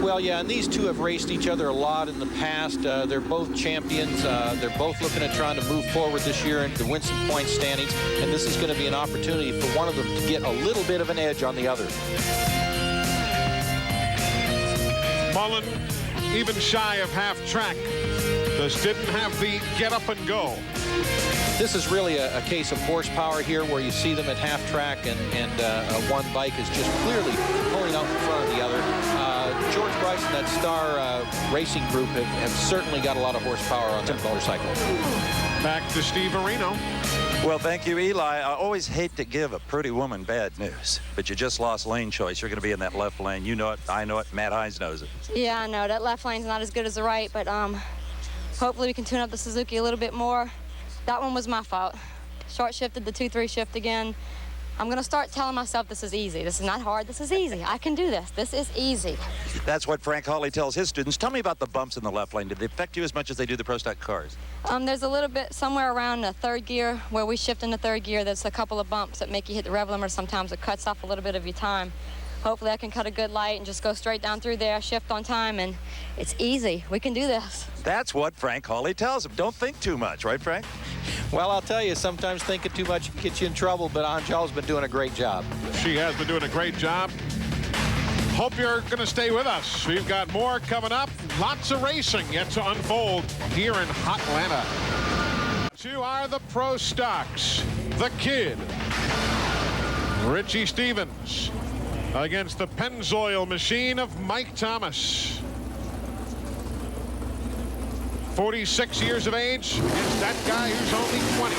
S8: Well, yeah, and these two have raced each other a lot in the past. They're both champions. They're both looking at trying to move forward this year into the Winston Point standings, and this is going to be an opportunity for one of them to get a little bit of an edge on the other.
S1: Mullen, even shy of half track, just didn't have the get up and go.
S8: This is really a case of horsepower here, where you see them at half track, and one bike is just clearly pulling out in front of the other. George Bryce and that Star Racing group have certainly got a lot of horsepower on their motorcycle.
S1: Back to Steve Areno.
S5: Well, thank you, Eli. I always hate to give a pretty woman bad news, but you just lost lane choice. You're going to be in that left lane. You know it. I know it. Matt Hines knows it.
S22: Yeah, I know. That left lane's not as good as the right, but hopefully we can tune up the Suzuki a little bit more. That one was my fault. Short shifted the 2-3 shift again. I'm going to start telling myself this is easy. This is not hard. This is easy. I can do this. This is easy.
S5: That's what Frank Hawley tells his students. Tell me about the bumps in the left lane. Did they affect you as much as they do the Pro Stock cars?
S22: There's a little bit somewhere around the 3rd gear where we shift in the 3rd gear. There's a couple of bumps that make you hit the rev limiter. Sometimes it cuts off a little bit of your time. Hopefully I can cut a good light and just go straight down through there, shift on time, and it's easy. We can do this.
S5: That's what Frank Hawley tells him. Don't think too much, right, Frank?
S8: Well, I'll tell you, sometimes thinking too much can get you in trouble, but Angel's been doing a great job.
S1: She has been doing a great job. Hope you're going to stay with us. We've got more coming up. Lots of racing yet to unfold here in Hot Atlanta. 2 are the Pro Stocks. The Kid, Richie Stevens, against the Pennzoil machine of Mike Thomas. 46 years of age against that guy who's only 20.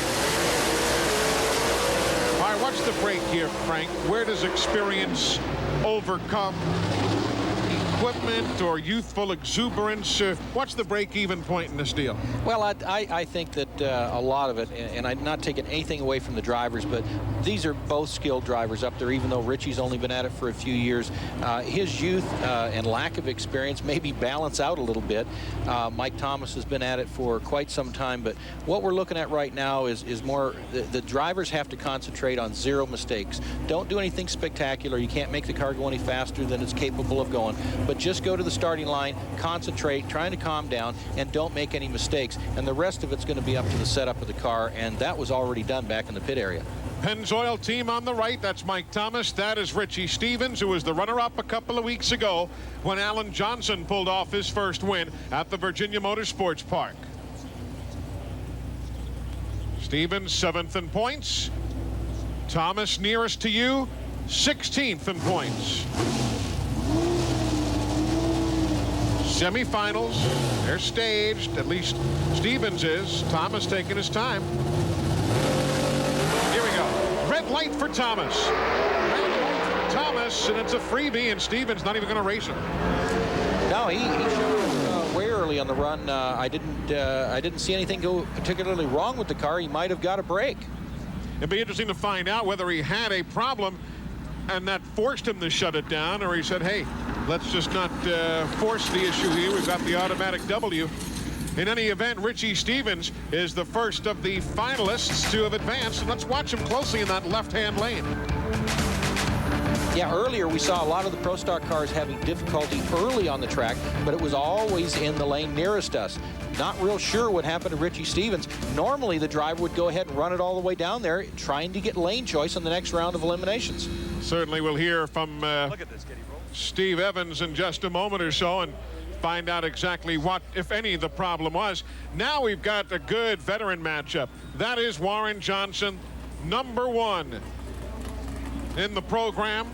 S1: All right, what's the break here, Frank? Where does experience overcome equipment or youthful exuberance? What's the break-even point in this deal?
S8: Well, I think that a lot of it, and I'm not taking anything away from the drivers, but these are both skilled drivers up there, even though Richie's only been at it for a few years. His youth and lack of experience maybe balance out a little bit. Mike Thomas has been at it for quite some time, but what we're looking at right now is more the drivers have to concentrate on 0 mistakes. Don't do anything spectacular. You can't make the car go any faster than it's capable of going, but just go to the starting line, concentrate, trying to calm down, and don't make any mistakes. And the rest of it's going to be up to the setup of the car, and that was already done back in the pit area.
S1: Pennzoil team on the right, that's Mike Thomas. That is Richie Stevens, who was the runner-up a couple of weeks ago when Alan Johnson pulled off his first win at the Virginia Motorsports Park. Stevens 7th in points. Thomas nearest to you, 16th in points. Semifinals, they're staged, at least Stevens is. Thomas taking his time. Here we go. Red light for Thomas. Red light for Thomas, and it's a freebie, and Stevens not even going to race him.
S8: No, he showed way early on the run. I didn't see anything go particularly wrong with the car. He might have got a break.
S1: It'd be interesting to find out whether he had a problem and that forced him to shut it down, or he said, hey, let's just not force the issue here. We've got the automatic W. In any event, Richie Stevens is the first of the finalists to have advanced. And let's watch him closely in that left-hand lane.
S8: Yeah, earlier we saw a lot of the Pro Stock cars having difficulty early on the track, but it was always in the lane nearest us. Not real sure what happened to Richie Stevens. Normally the driver would go ahead and run it all the way down there, trying to get lane choice in the next round of eliminations.
S1: Certainly we'll hear from Steve Evans in just a moment or so and find out exactly what, if any, the problem was. Now we've got a good veteran matchup. That is Warren Johnson, #1 in the program.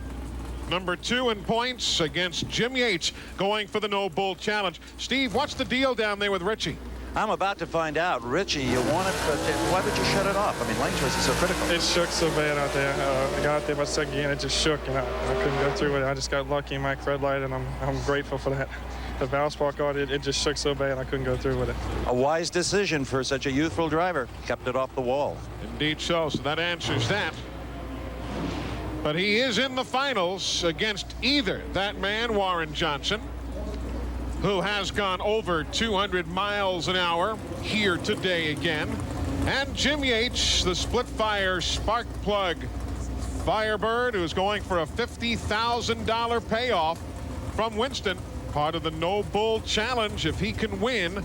S1: #2 in points against Jim Yates, going for the No Bull Challenge. Steve, what's the deal down there with Richie?
S15: I'm about to find out. Richie, you want it, but why would you shut it off? I mean, lane choice is so critical.
S19: It shook so bad out there. I got out there my second gear and it just shook, and I couldn't go through with it. I just got lucky in my red light, and I'm grateful for that. The valve spark guard, it just shook so bad I couldn't go through with it.
S15: A wise decision for such a youthful driver. Kept it off the wall.
S1: Indeed so that answers that. But he is in the finals against either that man, Warren Johnson, who has gone over 200 miles an hour here today again, and Jim Yates, the split-fire spark plug Firebird, who's going for a $50,000 payoff from Winston, part of the No Bull Challenge if he can win.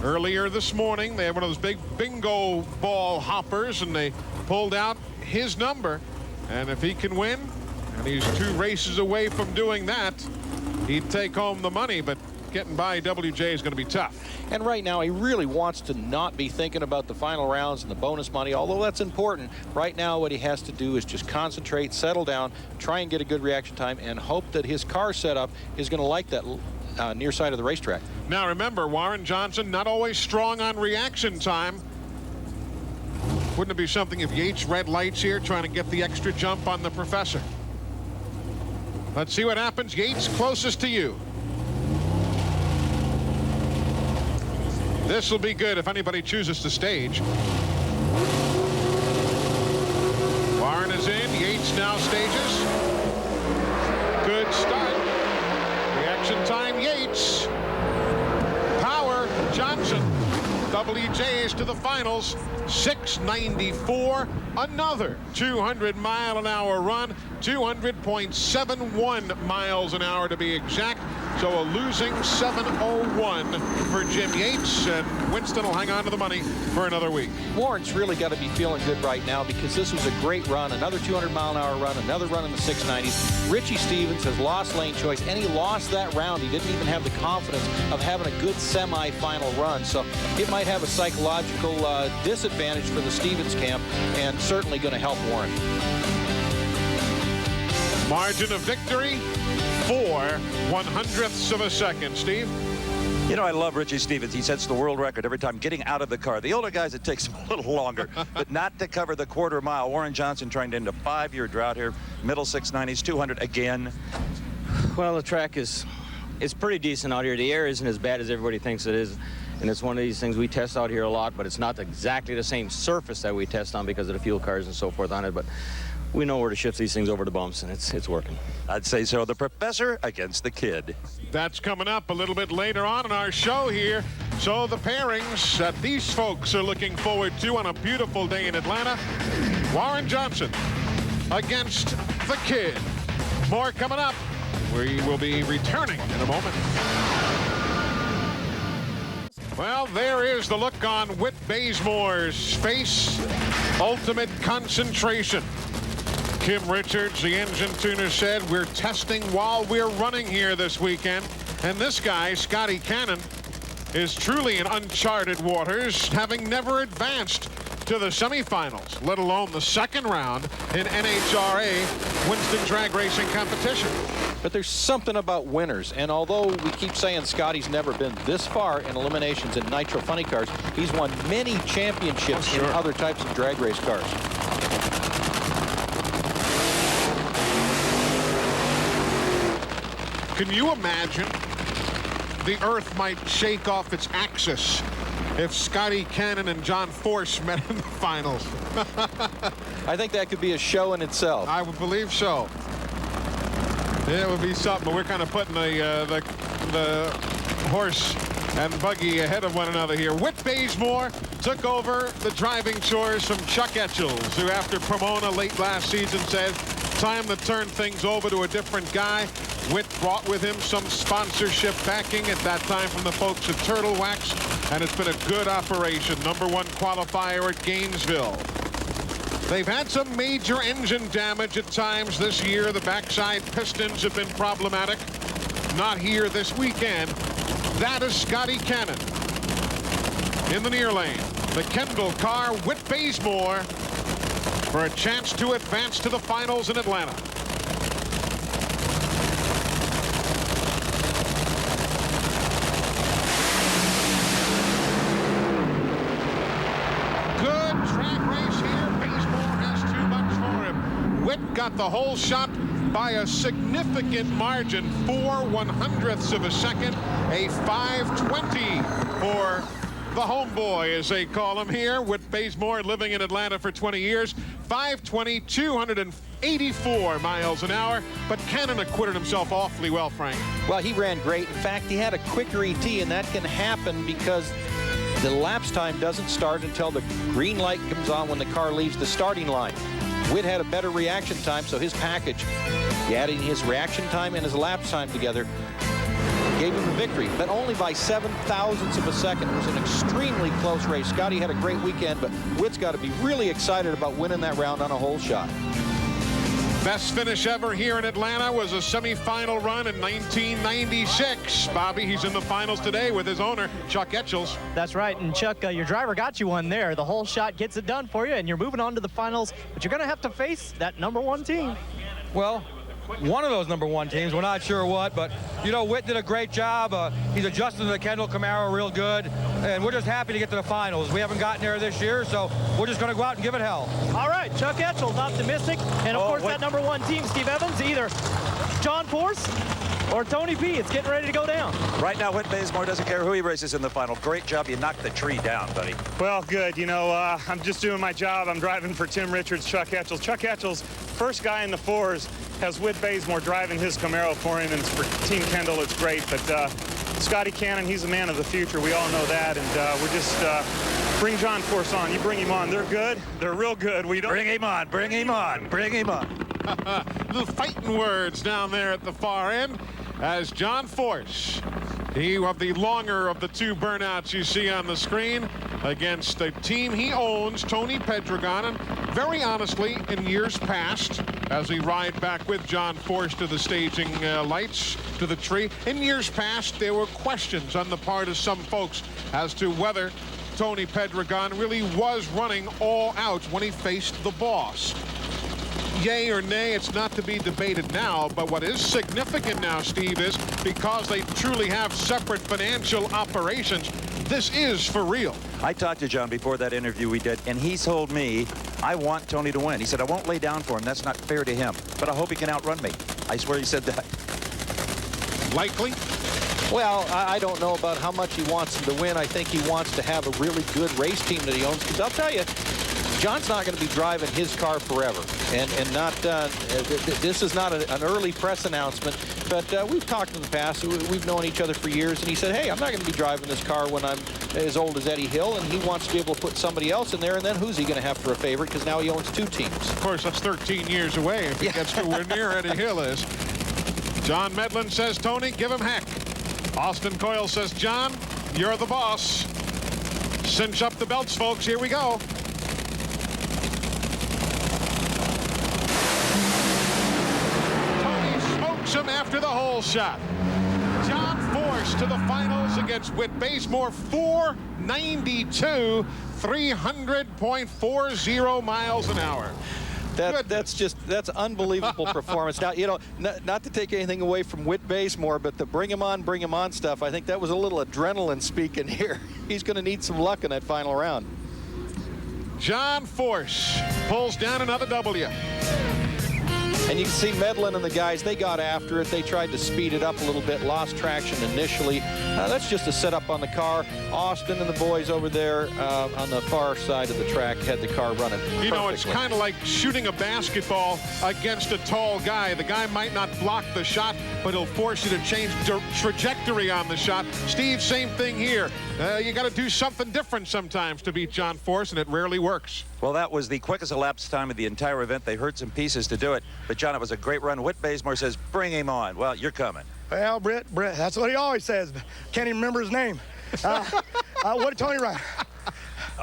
S1: Earlier this morning, they had one of those big bingo ball hoppers, and they pulled out his number. And if he can win, and he's 2 races away from doing that, he'd take home the money, but getting by WJ is going to be tough.
S8: And right now he really wants to not be thinking about the final rounds and the bonus money, although that's important. Right now what he has to do is just concentrate, settle down, try and get a good reaction time, and hope that his car setup is going to like that near side of the racetrack.
S1: Now remember, Warren Johnson not always strong on reaction time. Wouldn't it be something if Yates red lights here, trying to get the extra jump on the professor? Let's see what happens. Yates closest to you. This will be good if anybody chooses to stage. Warren is in. Yates now stages. Good start. Reaction time, Yates. Power, Johnson. WJ's to the finals. 694, another 200-mile-an-hour run, 200.71 miles an hour to be exact. So a losing 701 for Jim Yates, and Winston will hang on to the money for another week.
S8: Warren's really got to be feeling good right now because this was a great run, another 200-mile-an-hour run, another run in the 690s. Richie Stevens has lost lane choice, and he lost that round. He didn't even have the confidence of having a good semi-final run, so it might have a psychological disadvantage for the Stevens camp, and certainly going to help Warren.
S1: Margin of victory, 4/100ths of a second. Steve?
S15: You know, I love Richie Stevens. He sets the world record every time getting out of the car. The older guys, it takes them a little longer, but not to cover the quarter mile. Warren Johnson trying to end a 5-year drought here. Middle 690s, 200 again.
S3: Well, the track is pretty decent out here. The air isn't as bad as everybody thinks it is. And it's one of these things we test out here a lot, but it's not exactly the same surface that we test on because of the fuel cars and so forth on it. But we know where to shift these things over the bumps, and it's working.
S15: I'd say so. The professor against the kid.
S1: That's coming up a little bit later on in our show here. So the pairings that these folks are looking forward to on a beautiful day in Atlanta. Warren Johnson against the kid. More coming up. We will be returning in a moment. Well, there is the look on Whit Bazemore's face. Ultimate concentration. Kim Richards, the engine tuner, said, we're testing while we're running here this weekend. And this guy, Scotty Cannon, is truly in uncharted waters, having never advanced to the semifinals, let alone the second round in NHRA Winston drag racing competition.
S8: But there's something about winners, and although we keep saying Scotty's never been this far in eliminations in Nitro Funny Cars, he's won many championships in other types of drag race cars. Can you imagine the Earth might shake off its axis
S1: if Scotty Cannon and John Force met in the finals.
S8: I think that could be a show in itself.
S1: I would believe so. Yeah, it would be something, but we're kind of putting the horse and buggy ahead of one another here. Whit Bazemore took over the driving chores from Chuck Etchells, who after Pomona late last season said, time to turn things over to a different guy. Whit brought with him some sponsorship backing at that time from the folks at Turtle Wax, and it's been a good operation. #1 qualifier at Gainesville. They've had some major engine damage at times this year. The backside pistons have been problematic. Not here this weekend. That is Scotty Cannon. In the near lane, the Kendall car, Whit Bazemore, for a chance to advance to the finals in Atlanta. Good track race here. Bazemore has too much for him. Whit got the whole shot by a significant margin, 4/100ths of a second, a 5:20 for the homeboy, as they call him here. Whit Bazemore, living in Atlanta for 20 years, 5:20, 284 miles an hour. But Cannon acquitted himself awfully well, Frank.
S8: Well, he ran great. In fact, he had a quicker ET, and that can happen because the lapse time doesn't start until the green light comes on when the car leaves the starting line. Whit had a better reaction time, so his package, adding his reaction time and his lapse time together, gave him the victory, but only by 7/1000ths of a second. It was an extremely close race. Scotty had a great weekend, but Whit's got to be really excited about winning that round on a hole shot.
S1: Best finish ever here in Atlanta was a semifinal run in 1996. Bobby, he's in the finals today with his owner, Chuck Etchells.
S2: That's right, and Chuck, your driver got you one there. The whole shot gets it done for you, and you're moving on to the finals, but you're going to have to face that #1 team.
S6: Well, one of those #1 teams. We're not sure what, but, you know, Whit did a great job. He's adjusting to the Kendall Camaro real good, and we're just happy to get to the finals. We haven't gotten there this year, so we're just going to go out and give it hell.
S2: All right, Chuck Etchells optimistic, and of course that #1 team, Steve Evans, either John Force or Tony P. It's getting ready to go down.
S15: Right now, Whit Bazemore doesn't care who he races in the final. Great job. You knocked the tree down, buddy.
S16: Well, good. You know, I'm just doing my job. I'm driving for Tim Richards, Chuck Etchells. Chuck Etchells, first guy in the fours, has Whit Bazemore driving his Camaro for him, and for Team Kendall, it's great. But Scotty Cannon, he's a man of the future. We all know that, and we're just bring John Force on. You bring him on. They're good. They're real good. We don't
S15: bring him on. Bring him on. Bring him on.
S1: The fighting words down there at the far end as John Force, he of the longer of the two burnouts you see on the screen, against a team he owns, Tony Pedregon. And very honestly, in years past, as we ride back with John Force to the staging lights, to the tree, in years past, there were questions on the part of some folks as to whether Tony Pedregon really was running all out when he faced the boss. Yay or nay, it's not to be debated now, but what is significant now, Steve, is because they truly have separate financial operations, this is for real.
S15: I talked to John before that interview we did, and he told me, I want Tony to win. He said, I won't lay down for him. That's not fair to him, but I hope he can outrun me. I swear he said that.
S1: Likely?
S8: Well, I don't know about how much he wants him to win. I think he wants to have a really good race team that he owns, because I'll tell you, John's not going to be driving his car forever, and not this is not an early press announcement, but we've talked in the past. We've known each other for years, and he said, hey, I'm not going to be driving this car when I'm as old as Eddie Hill, and he wants to be able to put somebody else in there, and then who's he going to have for a favorite, because now he owns two teams.
S1: Of course, that's 13 years away if he gets to where near Eddie Hill is. John Medlin says, Tony, give him heck. Austin Coyle says, John, you're the boss. Cinch up the belts, folks. Here we go. Him after the hole shot. John Force to the finals against Whit Bazemore, 492, 300.40 miles an hour.
S8: That's unbelievable performance. Now, you know, not to take anything away from Whit Bazemore, but the bring him on stuff, I think that was a little adrenaline speaking here. He's going to need some luck in that final round.
S1: John Force pulls down another W.
S8: And you can see Medlin and the guys, they got after it. They tried to speed it up a little bit, lost traction initially. That's just a setup on the car. Austin and the boys over there on the far side of the track had the car running
S1: You know, it's
S8: perfectly.
S1: kind of like shooting a basketball against a tall guy. The guy might not block the shot, but he'll force you to change trajectory on the shot. Steve, same thing here. You got to do something different sometimes to beat John Force, and it rarely works.
S5: Well, that was the quickest elapsed time of the entire event. They heard some pieces to do it. But, John, it was a great run. Whit Bazemore says, bring him on. Well, you're coming.
S14: Well, Brett, that's what he always says. Can't even remember his name. What did Tony run?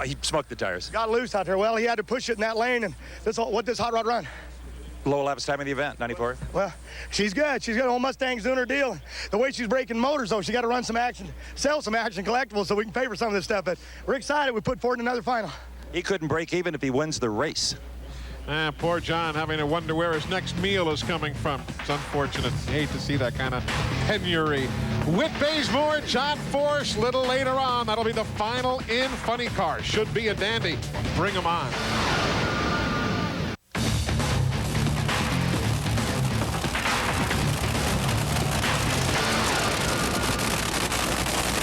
S5: He smoked the tires.
S14: Got loose out there. Well, he had to push it in that lane, and what this hot rod run?
S5: Low elapsed time of the event, 94.
S14: Well, she's good. She's good. Old Mustang's doing her deal. The way she's breaking motors, though, she got to run some action, sell some action collectibles so we can pay for some of this stuff. But we're excited. We put forward another final.
S5: He couldn't break even if he wins the race.
S1: Poor John having to wonder where his next meal is coming from. It's unfortunate. You hate to see that kind of penury. Whit Bazemore, John Force, little later on. That'll be the final in Funny Cars. Should be a dandy. Bring him on.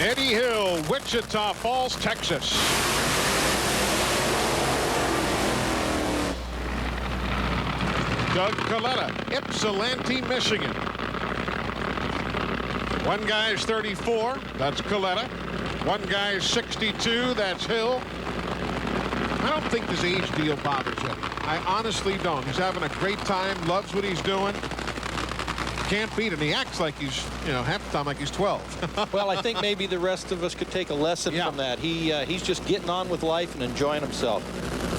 S1: Eddie Hill, Wichita Falls, Texas. Doug Coletta, Ypsilanti, Michigan. One guy's 34, that's Coletta. One guy's 62, that's Hill. I don't think this age deal bothers him. I honestly don't. He's having a great time, loves what he's doing. Can't beat it. He acts like he's, half the time like he's 12.
S8: Well, I think maybe the rest of us could take a lesson from that. He's just getting on with life and enjoying himself.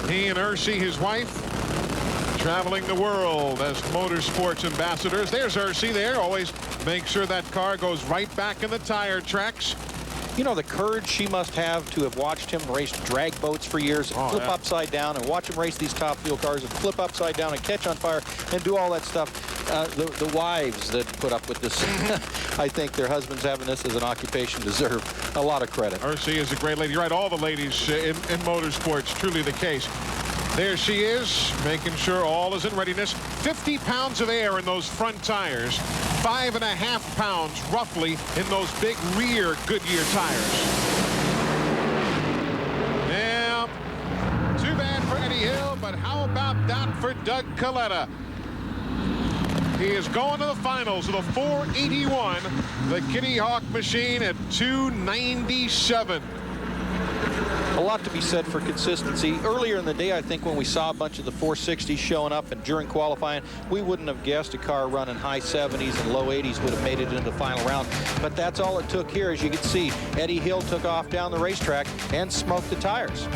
S1: He and Ursi, his wife, traveling the world as motorsports ambassadors. There's Ursi there. Always make sure that car goes right back in the tire tracks.
S8: You know, the courage she must have to have watched him race drag boats for years and flip upside down, and watch him race these top fuel cars and flip upside down and catch on fire and do all that stuff. The wives that put up with this, I think their husbands having this as an occupation deserve a lot of credit.
S1: Ursi is a great lady. You're right, all the ladies in motorsports, truly the case. There she is, making sure all is in readiness. 50 pounds of air in those front tires. 5.5 pounds, roughly, in those big rear Goodyear tires. Yeah, too bad for Eddie Hill, but how about that for Doug Coletta? He is going to the finals with a 481. The Kitty Hawk machine at 297.
S8: A lot to be said for consistency. Earlier in the day, I think when we saw a bunch of the 460s showing up and during qualifying, we wouldn't have guessed a car running high 70s and low 80s would have made it into the final round. But that's all it took here. As you can see, Eddie Hill took off down the racetrack and smoked the tires.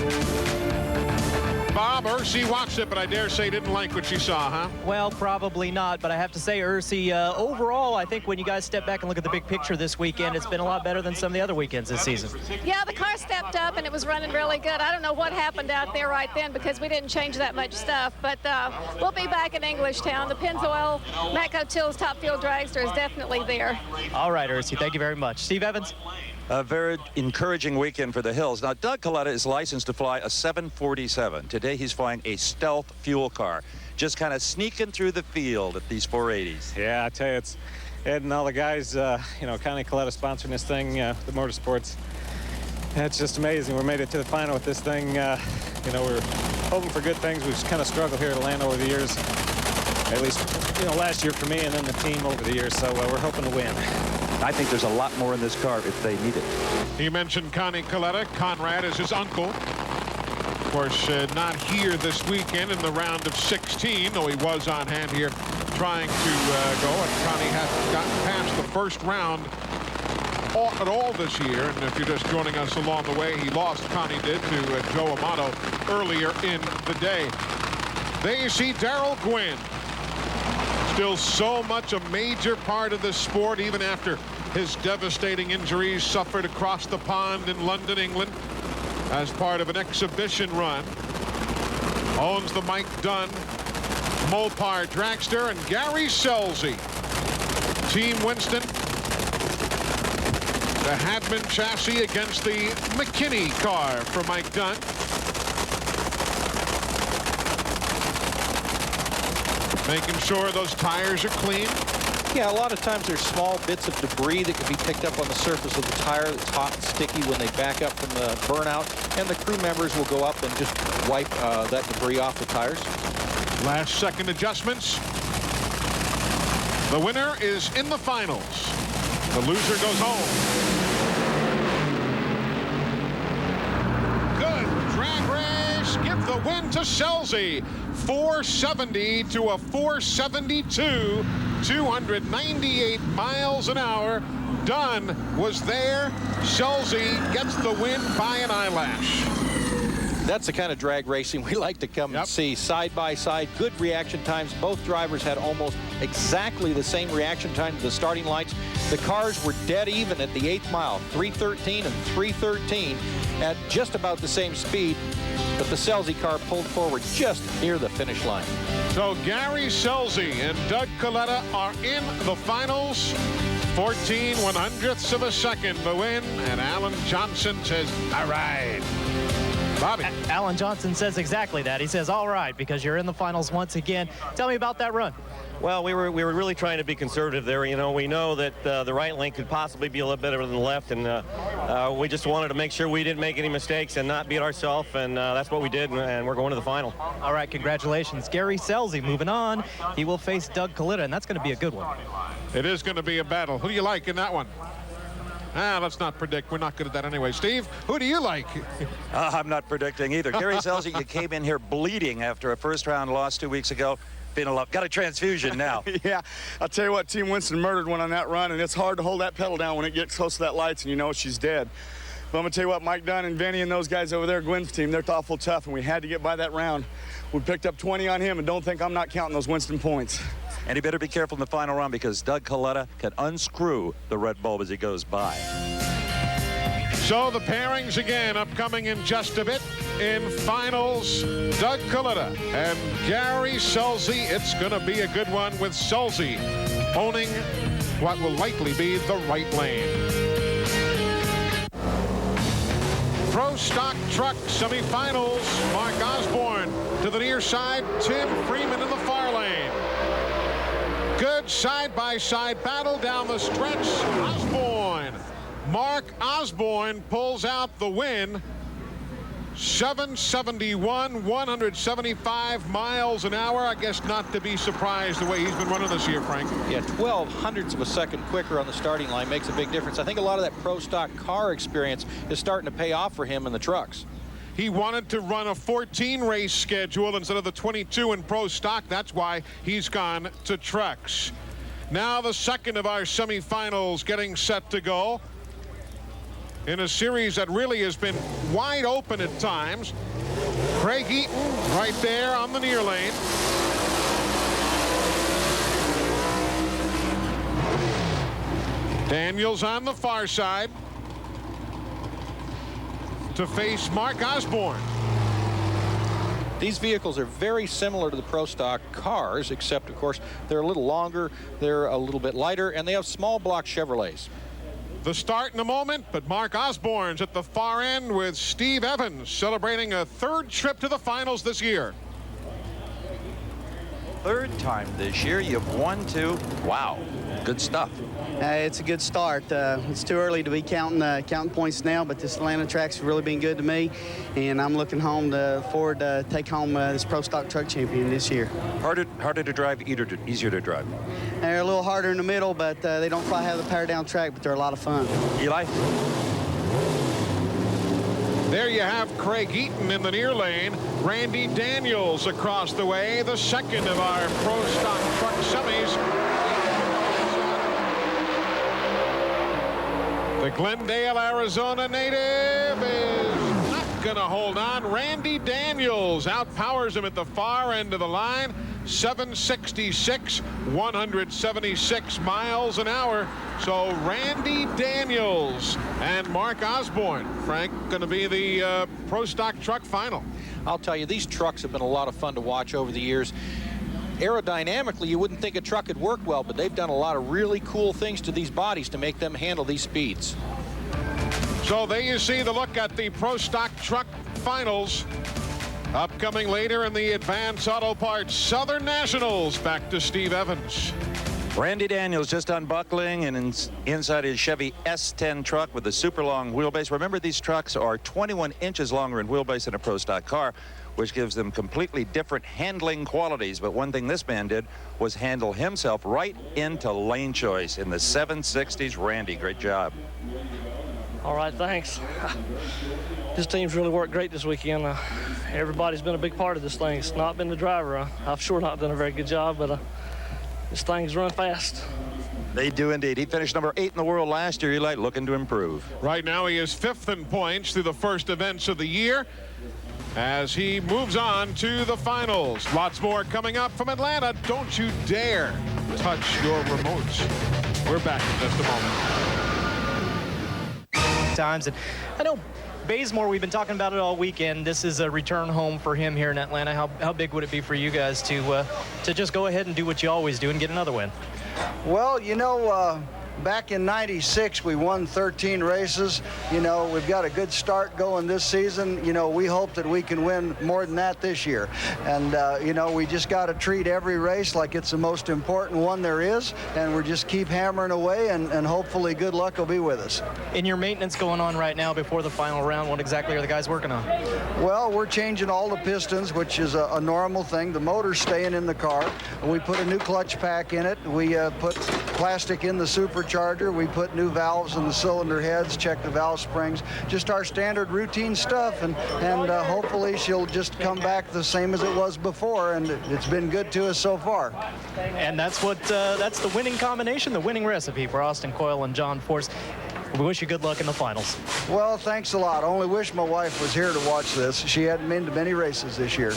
S1: Bob, Ursi watched it, but I dare say didn't like what she saw, huh?
S2: Well, probably not, but I have to say, Ursi, overall, I think when you guys step back and look at the big picture this weekend, it's been a lot better than some of the other weekends this season.
S10: Yeah, the car stepped up, and it was running really good. I don't know what happened out there right then because we didn't change that much stuff, but we'll be back in Englishtown. The Pennzoil Matco Tools Top Fuel Dragster is definitely there.
S2: All right, Ursi, thank you very much. Steve Evans?
S5: A very encouraging weekend for the Hills. Now, Doug Coletta is licensed to fly a 747. Today, he's flying a stealth fuel car, just kind of sneaking through the field at these 480s.
S20: Yeah, I tell you, it's Ed and all the guys, Connie Coletta sponsoring this thing, the motorsports. It's just amazing. We made it to the final with this thing. We're hoping for good things. We've kind of struggled here at Atlanta over the years. At least, last year for me and then the team over the years. So we're hoping to win.
S5: I think there's a lot more in this car if they need it.
S1: You mentioned Connie Coletta. Conrad is his uncle. Of course, not here this weekend in the round of 16, though he was on hand here trying to go. And Connie hasn't gotten past the first round at all this year. And if you're just joining us along the way, he lost, Connie did, to Joe Amato earlier in the day. There you see Darrell Gwynn. Still so much a major part of this sport, even after his devastating injuries suffered across the pond in London, England, as part of an exhibition run. Owns the Mike Dunn Mopar Dragster, and Gary Scelzi, Team Winston, the Hadman chassis against the McKinney car for Mike Dunn. Making sure those tires are clean.
S8: Yeah, a lot of times there's small bits of debris that can be picked up on the surface of the tire that's hot and sticky when they back up from the burnout, and the crew members will go up and just wipe that debris off the tires.
S1: Last second adjustments. The winner is in the finals. The loser goes home. Good drag race. Give the win to Selzy. 470 to a 472. 298 miles an hour. Dunn was there. Selzy gets the win by an eyelash.
S8: That's the kind of drag racing we like to come and see. Side by side, good reaction times. Both drivers had almost exactly the same reaction time to the starting lights. The cars were dead even at the 8th mile, 3:13 and 3:13 at just about the same speed, but the Selzy car pulled forward just near the finish line.
S1: So Gary Selzy and Doug Coletta are in the finals. 14/100ths of a second the win, and Alan Johnson says, all right. Bobby.
S2: Alan Johnson says exactly that. He says, all right, because you're in the finals once again. Tell me about that run.
S11: Well, we were really trying to be conservative there. You know, we know that the right lane could possibly be a little better than the left, and we just wanted to make sure we didn't make any mistakes and not beat ourselves, and that's what we did, and we're going to the final.
S2: All right, congratulations. Gary Selzy moving on. He will face Doug Coletta, and that's going to be a good one.
S1: It is going to be a battle. Who do you like in that one? Let's not predict. We're not good at that anyway. Steve, who do you like?
S5: I'm not predicting either. Gary Selzy, you came in here bleeding after a first-round loss 2 weeks ago. Got a transfusion now.
S14: Yeah, I'll tell you what, Team Winston murdered one on that run, and it's hard to hold that pedal down when it gets close to that lights and you know she's dead. But I'm going to tell you what, Mike Dunn and Vinny and those guys over there, Gwen's team, they're awful tough, and we had to get by that round. We picked up 20 on him, and don't think I'm not counting those Winston points.
S5: And he better be careful in the final round because Doug Coletta can unscrew the red bulb as he goes by.
S1: So the pairings again upcoming in just a bit. In finals, Doug Coletta and Gary Selzy. It's going to be a good one with Selzy owning what will likely be the right lane. Pro Stock Truck semifinals. Mark Osborne to the near side. Tim Freeman in the far lane. Good side-by-side battle down the stretch. Osborne. Mark Osborne pulls out the win. 771, 175 miles an hour. I guess not to be surprised the way he's been running this year, Frank.
S8: Yeah, 0.12 of a second quicker on the starting line makes a big difference. I think a lot of that pro stock car experience is starting to pay off for him in the trucks.
S1: He wanted to run a 14-race schedule instead of the 22 in pro stock. That's why he's gone to trucks. Now the second of our semifinals getting set to go in a series that really has been wide open at times. Craig Eaton right there on the near lane. Daniels on the far side to face Mark Osborne.
S8: These vehicles are very similar to the pro stock cars, except of course they're a little longer, they're a little bit lighter, and they have small block Chevrolets.
S1: The start in a moment, but Mark Osborne's at the far end with Steve Evans celebrating a third trip to the finals this year.
S5: Third time this year. You've won 2. Wow, good stuff.
S12: It's a good start. It's too early to be counting points now, but this Atlanta track's really been good to me, and I'm looking forward to take home this Pro Stock Truck Champion this year.
S5: Harder to drive, easier to drive?
S12: They're a little harder in the middle, but they don't quite have the power down track, but they're a lot of fun.
S5: Eli?
S1: There you have Craig Eaton in the near lane. Randy Daniels across the way, the second of our Pro Stock Truck semis. The Glendale, Arizona native is not going to hold on. Randy Daniels outpowers him at the far end of the line. 766, 176 miles an hour. So Randy Daniels and Mark Osborne, Frank, going to be the Pro Stock Truck final.
S8: I'll tell you, these trucks have been a lot of fun to watch over the years. Aerodynamically, you wouldn't think a truck could work well, but they've done a lot of really cool things to these bodies to make them handle these speeds.
S1: So there you see the look at the Pro Stock Truck finals. Upcoming later in the Advance Auto Parts Southern Nationals, back to Steve Evans.
S5: Randy Daniels just unbuckling and inside his Chevy S10 truck with a super long wheelbase. Remember, these trucks are 21 inches longer in wheelbase than a Pro Stock car, which gives them completely different handling qualities. But one thing this man did was handle himself right into lane choice in the 760s. Randy, great job.
S13: All right, thanks. This team's really worked great this weekend. Everybody's been a big part of this thing. It's not been the driver. I've sure not done a very good job, but this thing's run fast.
S5: They do indeed. He finished number 8 in the world last year. Eli looking to improve.
S1: Right now he is 5th in points through the first events of the year as he moves on to the finals. Lots more coming up from Atlanta. Don't you dare touch your remotes. We're back in just a moment.
S2: Times, and I know Bazemore, we've been talking about it all weekend. This is a return home for him here in Atlanta. How big would it be for you guys to just go ahead and do what you always do and get another win?
S17: Well, you know, back in '96, we won 13 races. You know, we've got a good start going this season. You know, we hope that we can win more than that this year. And, you know, we just got to treat every race like it's the most important one there is. And we're just keep hammering away, and hopefully good luck will be with us.
S2: In your maintenance going on right now before the final round, what exactly are the guys working on?
S17: Well, we're changing all the pistons, which is a normal thing. The motor's staying in the car. We put a new clutch pack in it. We put plastic in the supercharger. We put new valves in the cylinder heads, check the valve springs, just our standard routine stuff, and hopefully she'll just come back the same as it was before, and it's been good to us so far.
S2: And that's the winning combination, the winning recipe for Austin Coyle and John Force. We wish you good luck in the finals.
S17: Well, thanks a lot. I only wish my wife was here to watch this. She hadn't been to many races this year.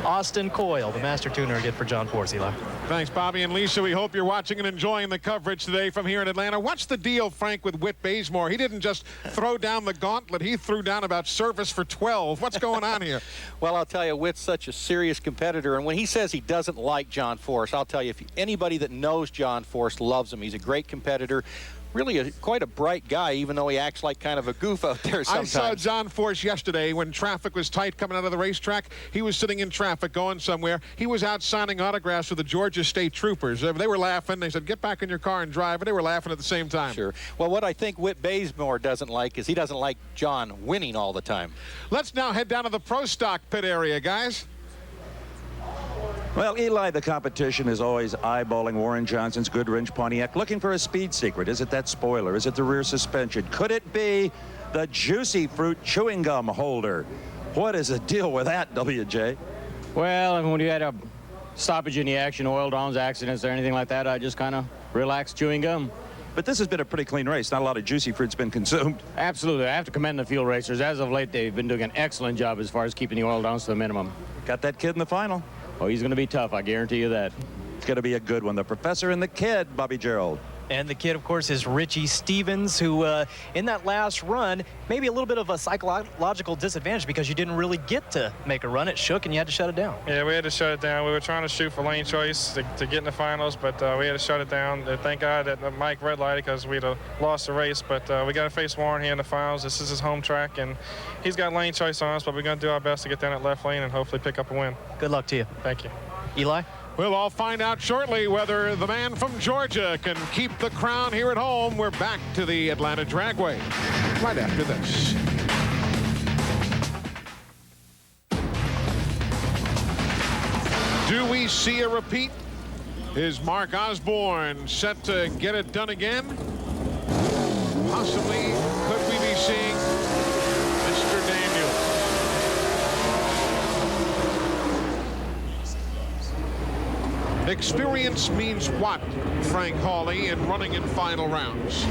S2: Austin Coyle, the master tuner again for John Force, Eli.
S1: Thanks, Bobby and Lisa. We hope you're watching and enjoying the coverage today from here in Atlanta. What's the deal, Frank, with Whit Bazemore? He didn't just throw down the gauntlet. He threw down about service for 12. What's going on here?
S8: Well, I'll tell you, Whit's such a serious competitor, and when he says he doesn't like John Force, I'll tell you, if anybody that knows John Force loves him. He's a great competitor. Really quite a bright guy, even though he acts like kind of a goof out there sometimes.
S1: I saw John Force yesterday when traffic was tight coming out of the racetrack. He was sitting in traffic going somewhere. He was out signing autographs with the Georgia State Troopers. They were laughing. They said, get back in your car and drive. And they were laughing at the same time.
S8: Sure. Well, what I think Whit Bazemore doesn't like is he doesn't like John winning all the time.
S1: Let's now head down to the Pro Stock pit area, guys.
S5: Well, Eli, the competition is always eyeballing Warren Johnson's Goodwrench Pontiac, looking for a speed secret. Is it that spoiler? Is it the rear suspension? Could it be the Juicy Fruit chewing gum holder? What is the deal with that, WJ?
S3: Well, when you had a stoppage in the action, oil downs, accidents, or anything like that, I just kind of relax chewing gum.
S5: But this has been a pretty clean race. Not a lot of Juicy Fruit's been consumed.
S3: Absolutely. I have to commend the field racers. As of late, they've been doing an excellent job as far as keeping the oil downs to the minimum.
S5: Got that kid in the final.
S3: Oh, he's going to be tough, I guarantee you that.
S5: It's going to be a good one. The professor and the kid, Bobby Gerald.
S2: And the kid, of course, is Richie Stevens, who in that last run, maybe a little bit of a psychological disadvantage because you didn't really get to make a run. It shook and you had to shut it down.
S19: Yeah, we had to shut it down. We were trying to shoot for lane choice to get in the finals, but we had to shut it down. Thank God that Mike red lighted because we'd have lost the race, but we got to face Warren here in the finals. This is his home track, and he's got lane choice on us, but we're going to do our best to get down that left lane and hopefully pick up a win.
S2: Good luck to you.
S19: Thank you.
S2: Eli?
S1: We'll all find out shortly whether the man from Georgia can keep the crown here at home. We're back to the Atlanta Dragway right after this. Do we see a repeat? Is Mark Osborne set to get it done again? Possibly. Could we be seeing Mr. Daniels? Experience means what, Frank Hawley, in running in final rounds?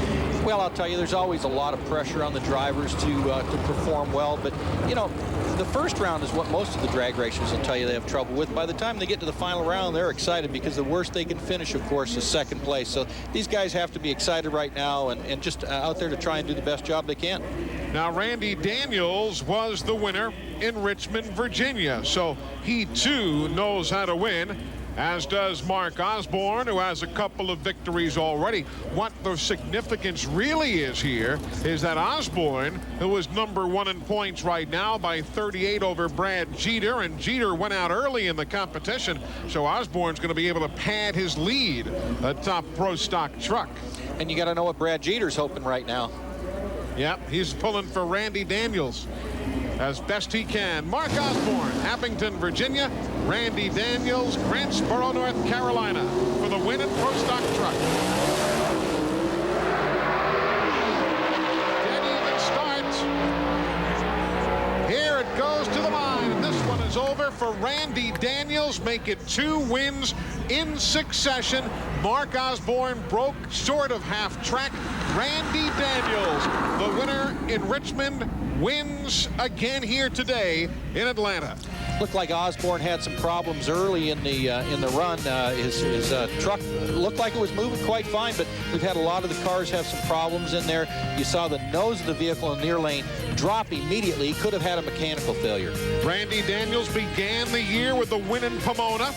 S8: Well, I'll tell you, there's always a lot of pressure on the drivers to perform well. But, you know, the first round is what most of the drag racers will tell you they have trouble with. By the time they get to the final round, they're excited because the worst they can finish, of course, is second place. So these guys have to be excited right now and just out there to try and do the best job they can.
S1: Now, Randy Daniels was the winner in Richmond, Virginia. So he, too, knows how to win. as does Mark Osborne, who has a couple of victories already. What the significance really is here is that Osborne, who is #1 in points right now by 38 over Brad Jeter, and Jeter went out early in the competition, so Osborne's going to be able to pad his lead atop Pro Stock Truck.
S8: And you got to know what Brad Jeter's hoping right now.
S1: Yep, he's pulling for Randy Daniels as best he can. Mark Osborne, Abington, Virginia. Randy Daniels, Grantsboro, North Carolina, for the win in Pro Stock Truck. Dead even start. Here it goes to the line. This one is over for Randy Daniels. Make it 2 wins in succession. Mark Osborne broke short of half track. Randy Daniels, the winner in Richmond, wins again here today in Atlanta.
S8: Looked like Osborne had some problems early in the run. His truck looked like it was moving quite fine, but we've had a lot of the cars have some problems in there. You saw the nose of the vehicle in the near lane drop immediately. He could have had a mechanical failure. Randy Daniels began the year with the win in Pomona.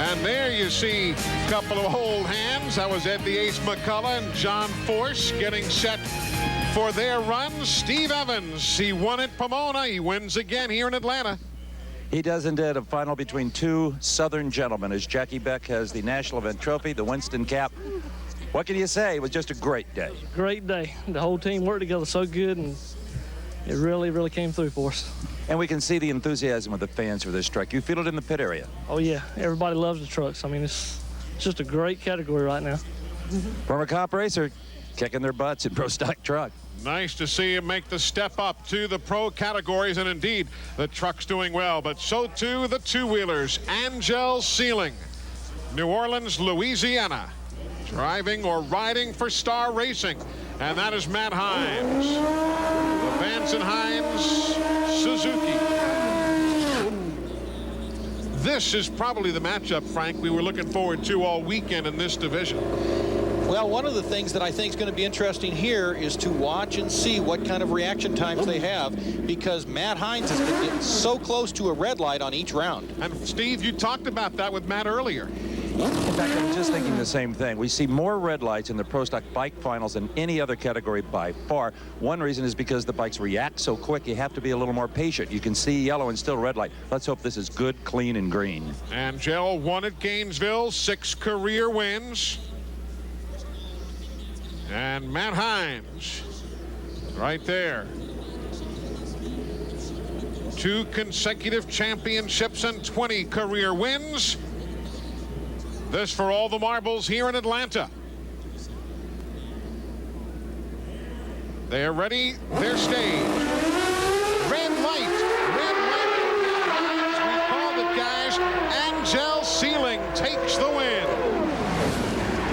S1: And there you see a couple of old hands. That was Ed the Ace McCullough and John Force getting set for their run. Steve Evans, he won at Pomona. He wins again here in Atlanta.
S15: He does indeed. A final between 2 Southern gentlemen as Jackie Beck has the National Event Trophy, the Winston Cap. What can you say? It was just a great day.
S13: Great day. The whole team worked together so good, and it really, really came through for us.
S15: And we can see the enthusiasm of the fans for this truck. You feel it in the pit area.
S13: Oh, yeah. Everybody loves the trucks. I mean, it's just a great category right now.
S15: Former comp racer kicking their butts in Pro Stock Truck.
S1: Nice to see him make the step up to the pro categories, and indeed, the truck's doing well, but so too the two-wheelers. Angel Sealing, New Orleans, Louisiana, driving or riding for Star Racing, and that is Matt Hines. The Vance and Hines Suzuki. This is probably the matchup, Frank, we were looking forward to all weekend in this division.
S8: Well, one of the things that I think is going to be interesting here is to watch and see what kind of reaction times they have, because Matt Hines has been getting so close to a red light on each round.
S1: And Steve, you talked about that with Matt earlier.
S15: In fact, I was just thinking the same thing. We see more red lights in the Pro Stock bike finals than any other category by far. One reason is because the bikes react so quick, you have to be a little more patient. You can see yellow and still red light. Let's hope this is good, clean, and green.
S1: Angel won at Gainesville, 6 career wins. And Matt Hines, right there. 2 consecutive championships and 20 career wins. This for all the marbles here in Atlanta. They're ready, they're staged. Red light, red light. We called it, guys. Angel Sealing takes the win.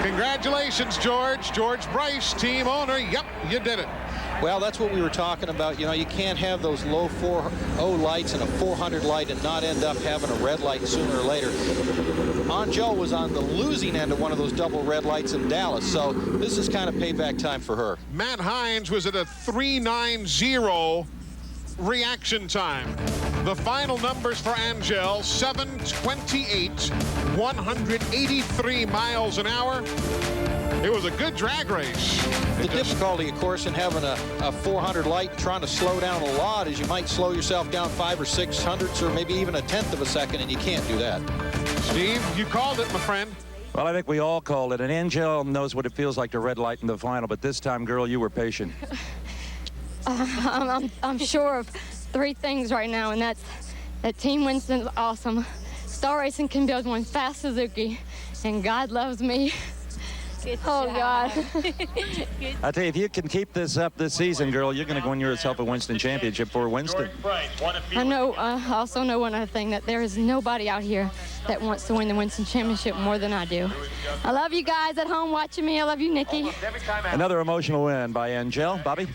S1: Congratulations, George. George Bryce, team owner. Yep, you did it.
S8: Well, that's what we were talking about. You know, you can't have those low 4.0 lights and a 400 light and not end up having a red light sooner or later. Angel was on the losing end of one of those double red lights in Dallas, so this is kind of payback time for her.
S1: Matt Hines was at a 3.90 reaction time. The final numbers for Angel, 7:28, 183 miles an hour. It was a good drag race.
S8: The difficulty, of course, in having a 400 light, trying to slow down a lot, is you might slow yourself down 5 or 6 hundredths or maybe even a tenth of a second, and you can't do that.
S1: Steve, you called it, my friend.
S15: Well, I think we all called it. And Angel knows what it feels like to red light in the final, but this time, girl, you were patient.
S22: I'm sure of 3 things right now, and that's that Team Winston's awesome. Star Racing can build one fast Suzuki, and God loves me. Oh, God.
S15: I tell you, if you can keep this up this season, girl, you're going to win yourself a Winston Championship for Winston.
S22: I know. I also know one other thing, that there is nobody out here that wants to win the Winston Championship more than I do. I love you guys at home watching me. I love you, Nikki.
S15: Another emotional win by Angel. Bobby?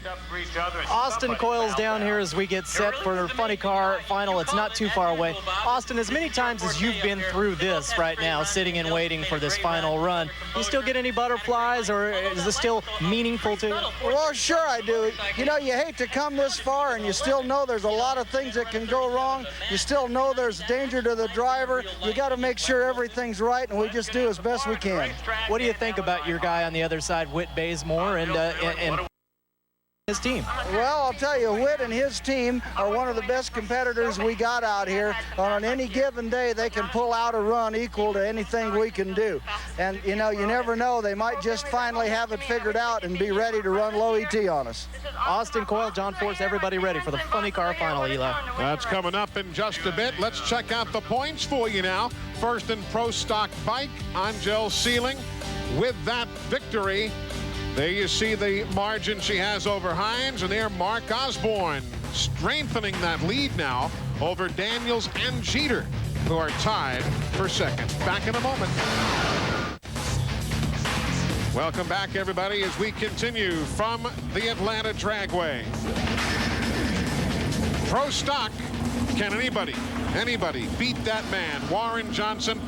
S2: Austin coils down here as we get set for the funny car final. It's not too far away. Austin, as many times as you've been through this right now, sitting and waiting for this final run, you still get any butterflies, or is this still meaningful to you?
S17: Well, sure I do. You know, you hate to come this far and you still know there's a lot of things that can go wrong. You still know there's danger to the driver. You got to make sure everything's right, and we just do as best we can.
S2: What do you think about your guy on the other side, Whit Bazemore, and his team?
S17: Well, I'll tell you, Whit and his team are one of the best competitors we got out here. On any given day, they can pull out a run equal to anything we can do. And, you know, you never know. They might just finally have it figured out and be ready to run low ET on us.
S2: Austin Coyle, John Force, everybody ready for the funny car final, Eli.
S1: That's coming up in just a bit. Let's check out the points for you now. First in Pro Stock Bike, Angel Sealing with that victory. There you see the margin she has over Hines, and there Mark Osborne strengthening that lead now over Daniels and Jeter, who are tied for second. Back in a moment. Welcome back, everybody, as we continue from the Atlanta Dragway. Pro Stock, can anybody beat that man? Warren Johnson,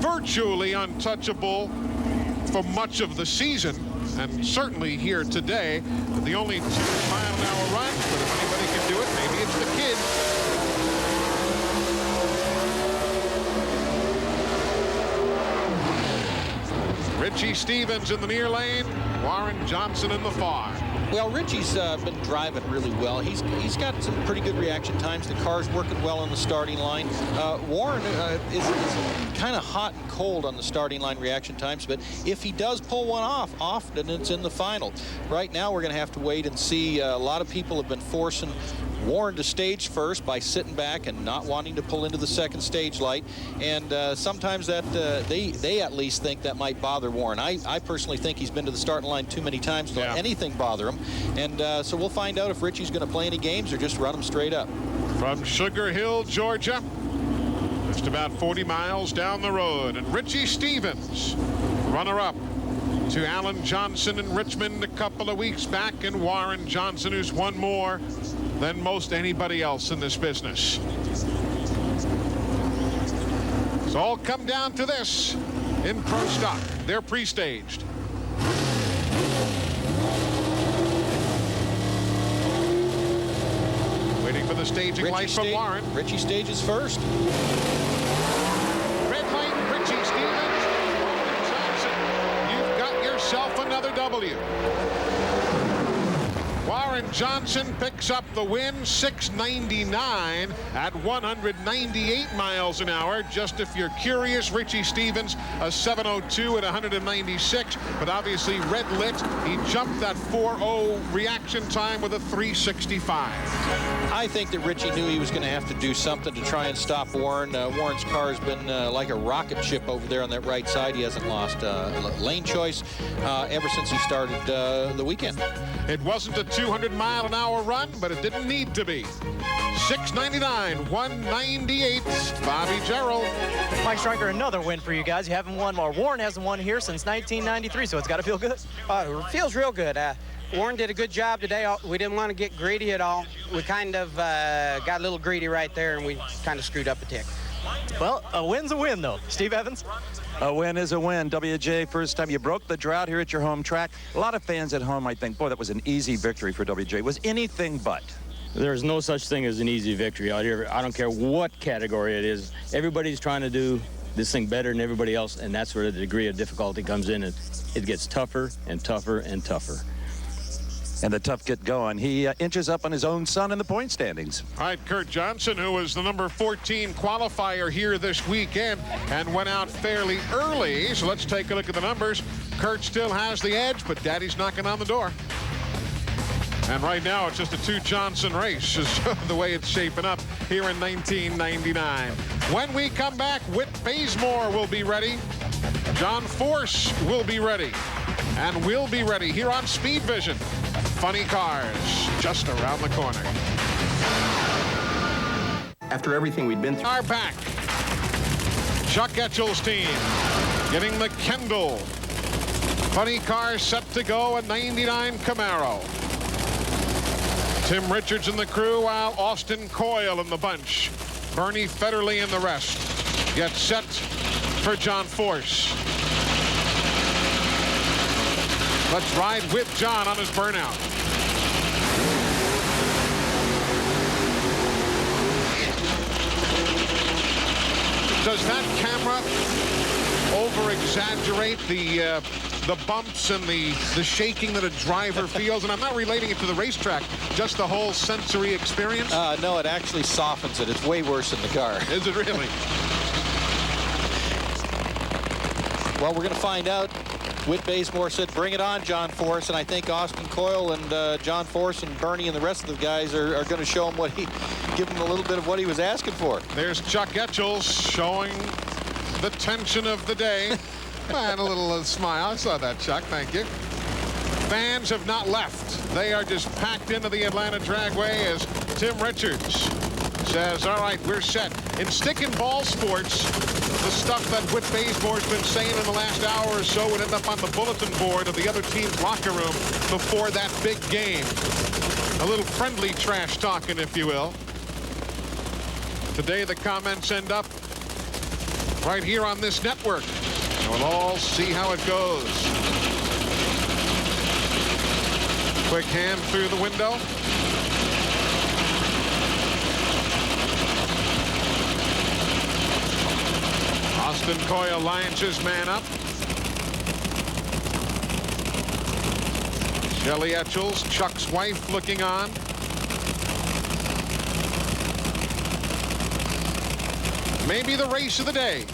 S1: virtually untouchable for much of the season, and certainly here today. The only 2-mile-an-hour run, but if anybody can do it, maybe it's the kid. Richie Stevens in the near lane, Warren Johnson in the far.
S8: Well, Richie's been driving really well. He's got some pretty good reaction times. The car's working well on the starting line. Warren is kind of hot and cold on the starting line reaction times, but if he does pull one off, often it's in the final. Right now, we're going to have to wait and see. A lot of people have been forcing Warren to stage first by sitting back and not wanting to pull into the second stage light, and sometimes that they at least think that might bother Warren. I personally think he's been to the starting line too many times to let anything bother him, and so we'll find out if Richie's going to play any games or just run him straight up.
S1: From Sugar Hill, Georgia, just about 40 miles down the road, and Richie Stevens, runner-up to Alan Johnson in Richmond a couple of weeks back, and Warren Johnson, who's won more than most anybody else in this business. It's all come down to this in Pro Stock. They're pre-staged. Waiting for the staging light from Warren.
S8: Richie stages first.
S1: Red light, Richie Stevens, Warren Johnson. You've got yourself another W. Warren Johnson picks up the win, 699 at 198 miles an hour. Just if you're curious, Richie Stevens, a 702 at 196, but obviously red lit. He jumped that 4.0 reaction time with a 365.
S8: I think that Richie knew he was going to have to do something to try and stop Warren. Warren's car has been like a rocket ship over there on that right side. He hasn't lost lane choice ever since he started the weekend.
S1: It wasn't a 200-mile-an-hour run, but it didn't need to be. 699, 198, Bobby Gerald.
S2: Mike Stryker, another win for you guys. You haven't won, or Warren hasn't won here since 1993, so it's got to feel good.
S9: It feels real good. Warren did a good job today. We didn't want to get greedy at all. We kind of got a little greedy right there, and we kind of screwed up a tick.
S2: Well, a win's a win, though. Steve Evans?
S15: A win is a win. WJ, first time you broke the drought here at your home track. A lot of fans at home, I think, boy, that was an easy victory for WJ. It was anything but.
S3: There's no such thing as an easy victory out here. I don't care what category it is. Everybody's trying to do this thing better than everybody else, and that's where the degree of difficulty comes in. And it gets tougher and tougher and tougher.
S15: And the tough get going. He inches up on his own son in the point standings.
S1: All right, Kurt Johnson, who was the number 14 qualifier here this weekend and went out fairly early. So let's take a look at the numbers. Kurt still has the edge, but Daddy's knocking on the door. And right now, it's just a two-Johnson race, is the way it's shaping up here in 1999. When we come back, Whit Bazemore will be ready. John Force will be ready. And we'll be ready here on Speed Vision. Funny cars just around the corner.
S18: After everything we'd been through.
S1: Are back. Chuck Etchell's team getting the Kendall. Funny cars set to go, a 99 Camaro. Tim Richards and the crew, while Austin Coyle in the bunch. Bernie Federley and the rest get set for John Force. Let's ride with John on his burnout. Does that camera over-exaggerate the bumps and the shaking that a driver feels? And I'm not relating it to the racetrack, just the whole sensory experience.
S8: No, it actually softens it. It's way worse in the car.
S1: Is it really?
S8: Well, we're going to find out. Whit Bazemore said, bring it on, John Force. And I think Austin Coyle and John Force and Bernie and the rest of the guys are going to show him give him a little bit of what he was asking for.
S1: There's Chuck Etchels showing the tension of the day. And a little smile. I saw that, Chuck. Thank you. Fans have not left. They are just packed into the Atlanta Dragway as Tim Richards says, all right, we're set. In stick and ball sports, the stuff that Whit Bazemore's been saying in the last hour or so would end up on the bulletin board of the other team's locker room before that big game. A little friendly trash talking, if you will. Today, the comments end up right here on this network. And we'll all see how it goes. Quick hand through the window. Austin Coyle lines his man up. Shelley Etchels, Chuck's wife, looking on. Maybe the race of the day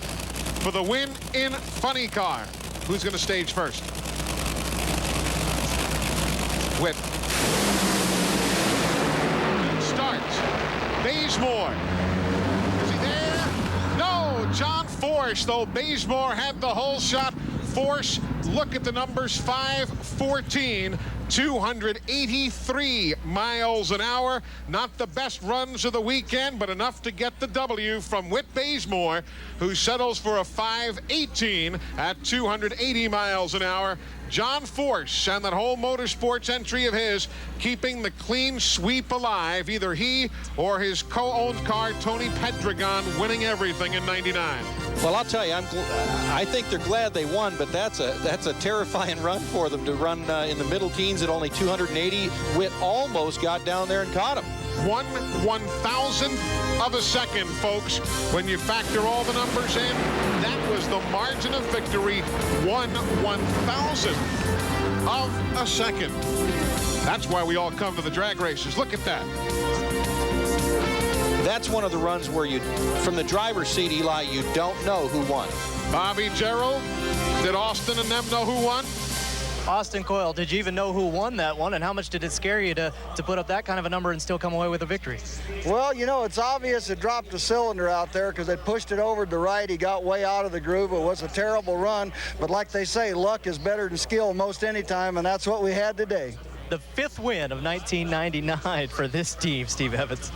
S1: for the win in funny car. Who's going to stage first? Whit. Starts. Bazemore. Is he there? No. John Force, though Bazemore had the whole shot. Force, look at the numbers, 5:14. 283 miles an hour. Not the best runs of the weekend, but enough to get the W from Whit Bazemore, who settles for a 5:18 at 280 miles an hour. John Force and that whole motorsports entry of his keeping the clean sweep alive. Either he or his co-owned car, Tony Pedregon, winning everything in '99.
S8: Well, I'll tell you, I think they're glad they won, but that's a terrifying run for them to run in the middle teens at only 280. Whit almost got down there and caught him.
S1: 1/1000th of a second, folks. When you factor all the numbers in, that was the margin of victory. 1/1000th of a second. That's why we all come to the drag races. Look at that.
S8: That's one of the runs where you, from the driver's seat, Eli, you don't know who won.
S1: Bobby Gerald, did Austin and them know who won?
S2: Austin Coyle, did you even know who won that one, and how much did it scare you to put up that kind of a number and still come away with a victory?
S17: Well, you know, it's obvious it dropped a cylinder out there because it pushed it over to the right. He got way out of the groove. It was a terrible run, but like they say, luck is better than skill most any time, and that's what we had today.
S2: The 5th win of 1999 for this team, Steve Evans.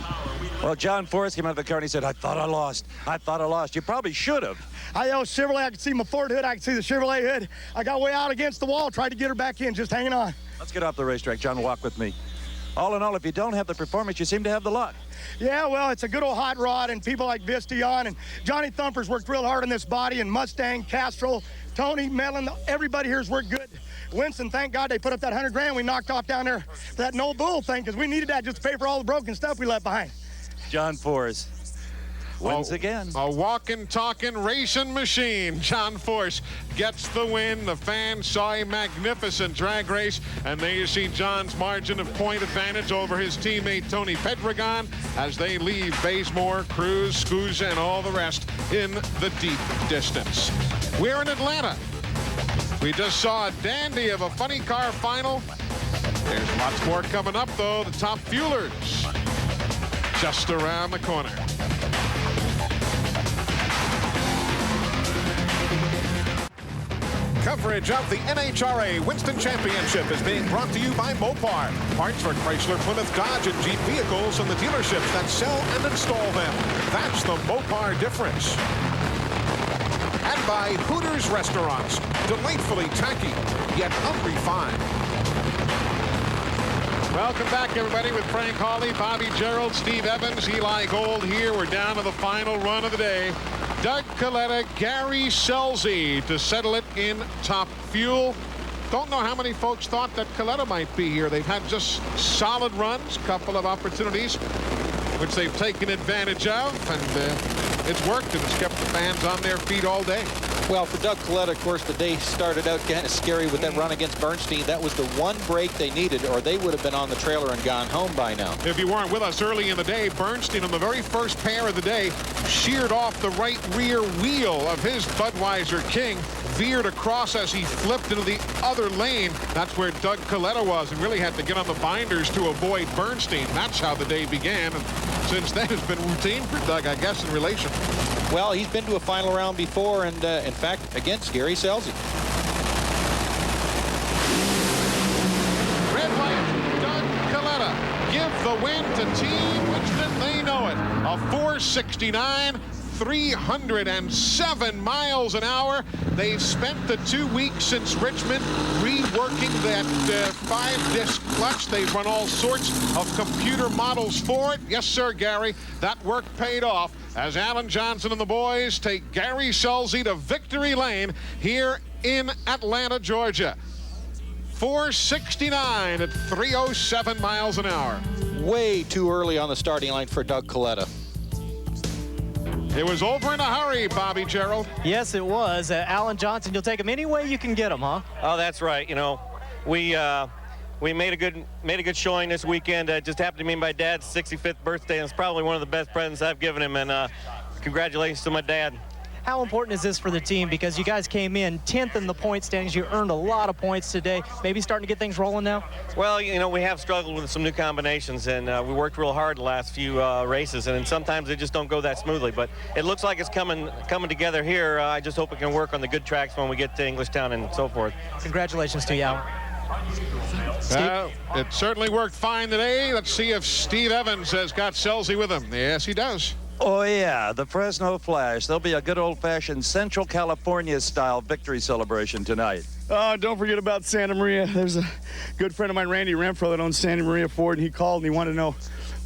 S15: Well, John Forrest came out of the car and he said, I thought I lost. I thought I lost. You probably should have.
S14: I yelled Chevrolet. I could see my Ford hood. I could see the Chevrolet hood. I got way out against the wall, tried to get her back in, just hanging on.
S15: Let's get off the racetrack. John, walk with me. All in all, if you don't have the performance, you seem to have the luck.
S14: Yeah, well, it's a good old hot rod, and people like Vistion and Johnny Thumper's worked real hard on this body, and Mustang, Castrol, Tony, Mellon, everybody here's worked good. Winston, thank God they put up that $100,000 we knocked off down there for that no bull thing, because we needed that just to pay for all the broken stuff we left behind.
S15: John Force wins again.
S1: A walking, talking, racing machine. John Force gets the win. The fans saw a magnificent drag race, and there you see John's margin of point advantage over his teammate Tony Pedregon as they leave Bazemore, Cruz, Scusa, and all the rest in the deep distance. We're in Atlanta. We just saw a dandy of a funny car final. There's lots more coming up, though. The top fuelers just around the corner. Coverage of the NHRA Winston Championship is being brought to you by Mopar. Parts for Chrysler, Plymouth, Dodge, and Jeep vehicles and the dealerships that sell and install them. That's the Mopar difference. And by Hooters Restaurants. Delightfully tacky, yet unrefined. Welcome back, everybody, with Frank Hawley, Bobby Gerald, Steve Evans, Eli Gold here. We're down to the final run of the day. Doug Coletta, Gary Scelzi to settle it in top fuel. don't know how many folks thought that Coletta might be here. They've had just solid runs, couple of opportunities, which they've taken advantage of, and it's worked, and it's kept the fans on their feet all day.
S8: Well, for Doug Coletta, of course, the day started out kind of scary with that run against Bernstein. That was the one break they needed, or they would have been on the trailer and gone home by now.
S1: If you weren't with us early in the day, Bernstein on the very first pair of the day sheared off the right rear wheel of his Budweiser King, veered across as he flipped into the other lane. That's where Doug Coletta was, and really had to get on the binders to avoid Bernstein. That's how the day began, and since then it's been routine for Doug, I guess, in relation.
S8: Well, he's been to a final round before, and in fact, against Gary Scelzi.
S1: Red light, Doug Coletta. Give the win to Team Winston. They know it. A 469. 307 miles an hour. They've spent the 2 weeks since Richmond reworking that 5-disc clutch. They've run all sorts of computer models for it. Yes, sir, Gary. That work paid off as Alan Johnson and the boys take Gary Scelzi to victory lane here in Atlanta, Georgia. 469 at 307 miles an hour.
S8: Way too early on the starting line for Doug Coletta.
S1: It was over in a hurry, Bobby Gerald.
S2: Yes, it was. Alan Johnson, you'll take him any way you can get him, huh?
S11: Oh, that's right. You know, we made a good showing this weekend. It just happened to be my dad's 65th birthday, and it's probably one of the best presents I've given him. And congratulations to my dad.
S2: How important is this for the team? Because you guys came in 10th in the point standings. You earned a lot of points today. Maybe starting to get things rolling now?
S11: Well, you know, we have struggled with some new combinations, and we worked real hard the last few races, and sometimes they just don't go that smoothly. But it looks like it's coming together here. I just hope it can work on the good tracks when we get to Englishtown and so forth.
S2: Congratulations to you, Alan.
S1: It certainly worked fine today. Let's see if Steve Evans has got Scelzi with him. Yes, he does.
S15: Oh, yeah, the Fresno Flash. There'll be a good old-fashioned Central California-style victory celebration tonight.
S14: Don't forget about Santa Maria. There's a good friend of mine, Randy Renfro, that owns Santa Maria Ford, and he called and he wanted to know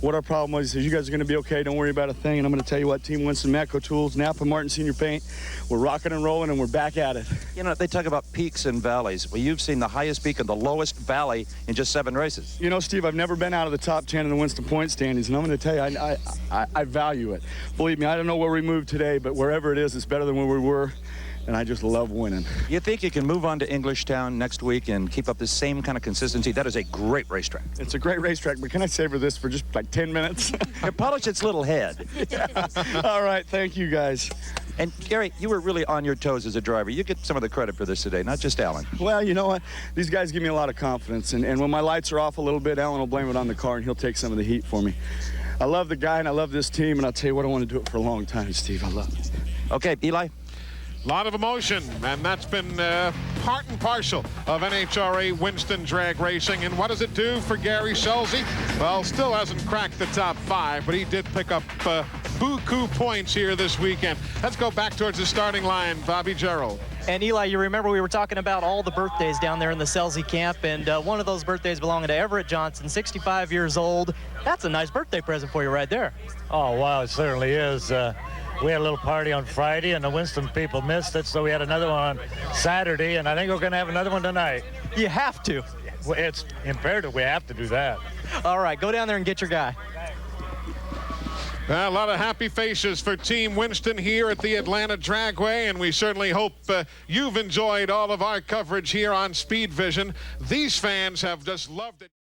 S14: what our problem was. He says, you guys are going to be okay. Don't worry about a thing. And I'm going to tell you what, Team Winston, Matco Tools, Napa Martin Senior Paint, we're rocking and rolling, and we're back at it.
S15: You know, they talk about peaks and valleys. Well, you've seen the highest peak and the lowest valley in just 7 races.
S14: You know, Steve, I've never been out of the top 10 in the Winston point standings, and I'm going to tell you, I value it. Believe me, I don't know where we moved today, but wherever it is, it's better than where we were. And I just love winning.
S15: You think you can move on to Englishtown next week and keep up the same kind of consistency? That is a great racetrack.
S14: It's a great racetrack, but can I savor this for just like 10 minutes?
S15: Polish its little head.
S14: Yeah. All right, thank you, guys.
S15: And, Gary, you were really on your toes as a driver. You get some of the credit for this today, not just Alan.
S14: Well, you know what? These guys give me a lot of confidence. And when my lights are off a little bit, Alan will blame it on the car, and he'll take some of the heat for me. I love the guy, and I love this team, and I'll tell you what, I want to do it for a long time, Steve. I love it.
S15: Okay, Eli.
S1: A lot of emotion, and that's been part and parcel of NHRA Winston drag racing. And what does it do for Gary Scelzi? Well, still hasn't cracked the top 5, but he did pick up buku points here this weekend. Let's go back towards the starting line, Bobby Gerald.
S2: And Eli, you remember we were talking about all the birthdays down there in the Scelzi camp, and one of those birthdays belonging to Everett Johnson, 65 years old. That's a nice birthday present for you right there.
S7: Oh, wow, it certainly is. We had a little party on Friday, and the Winston people missed it, so we had another one on Saturday, and I think we're going to have another one tonight.
S2: You have to.
S7: It's imperative. We have to do that.
S2: All right, go down there and get your guy.
S1: A lot of happy faces for Team Winston here at the Atlanta Dragway, and we certainly hope you've enjoyed all of our coverage here on Speed Vision. These fans have just loved it.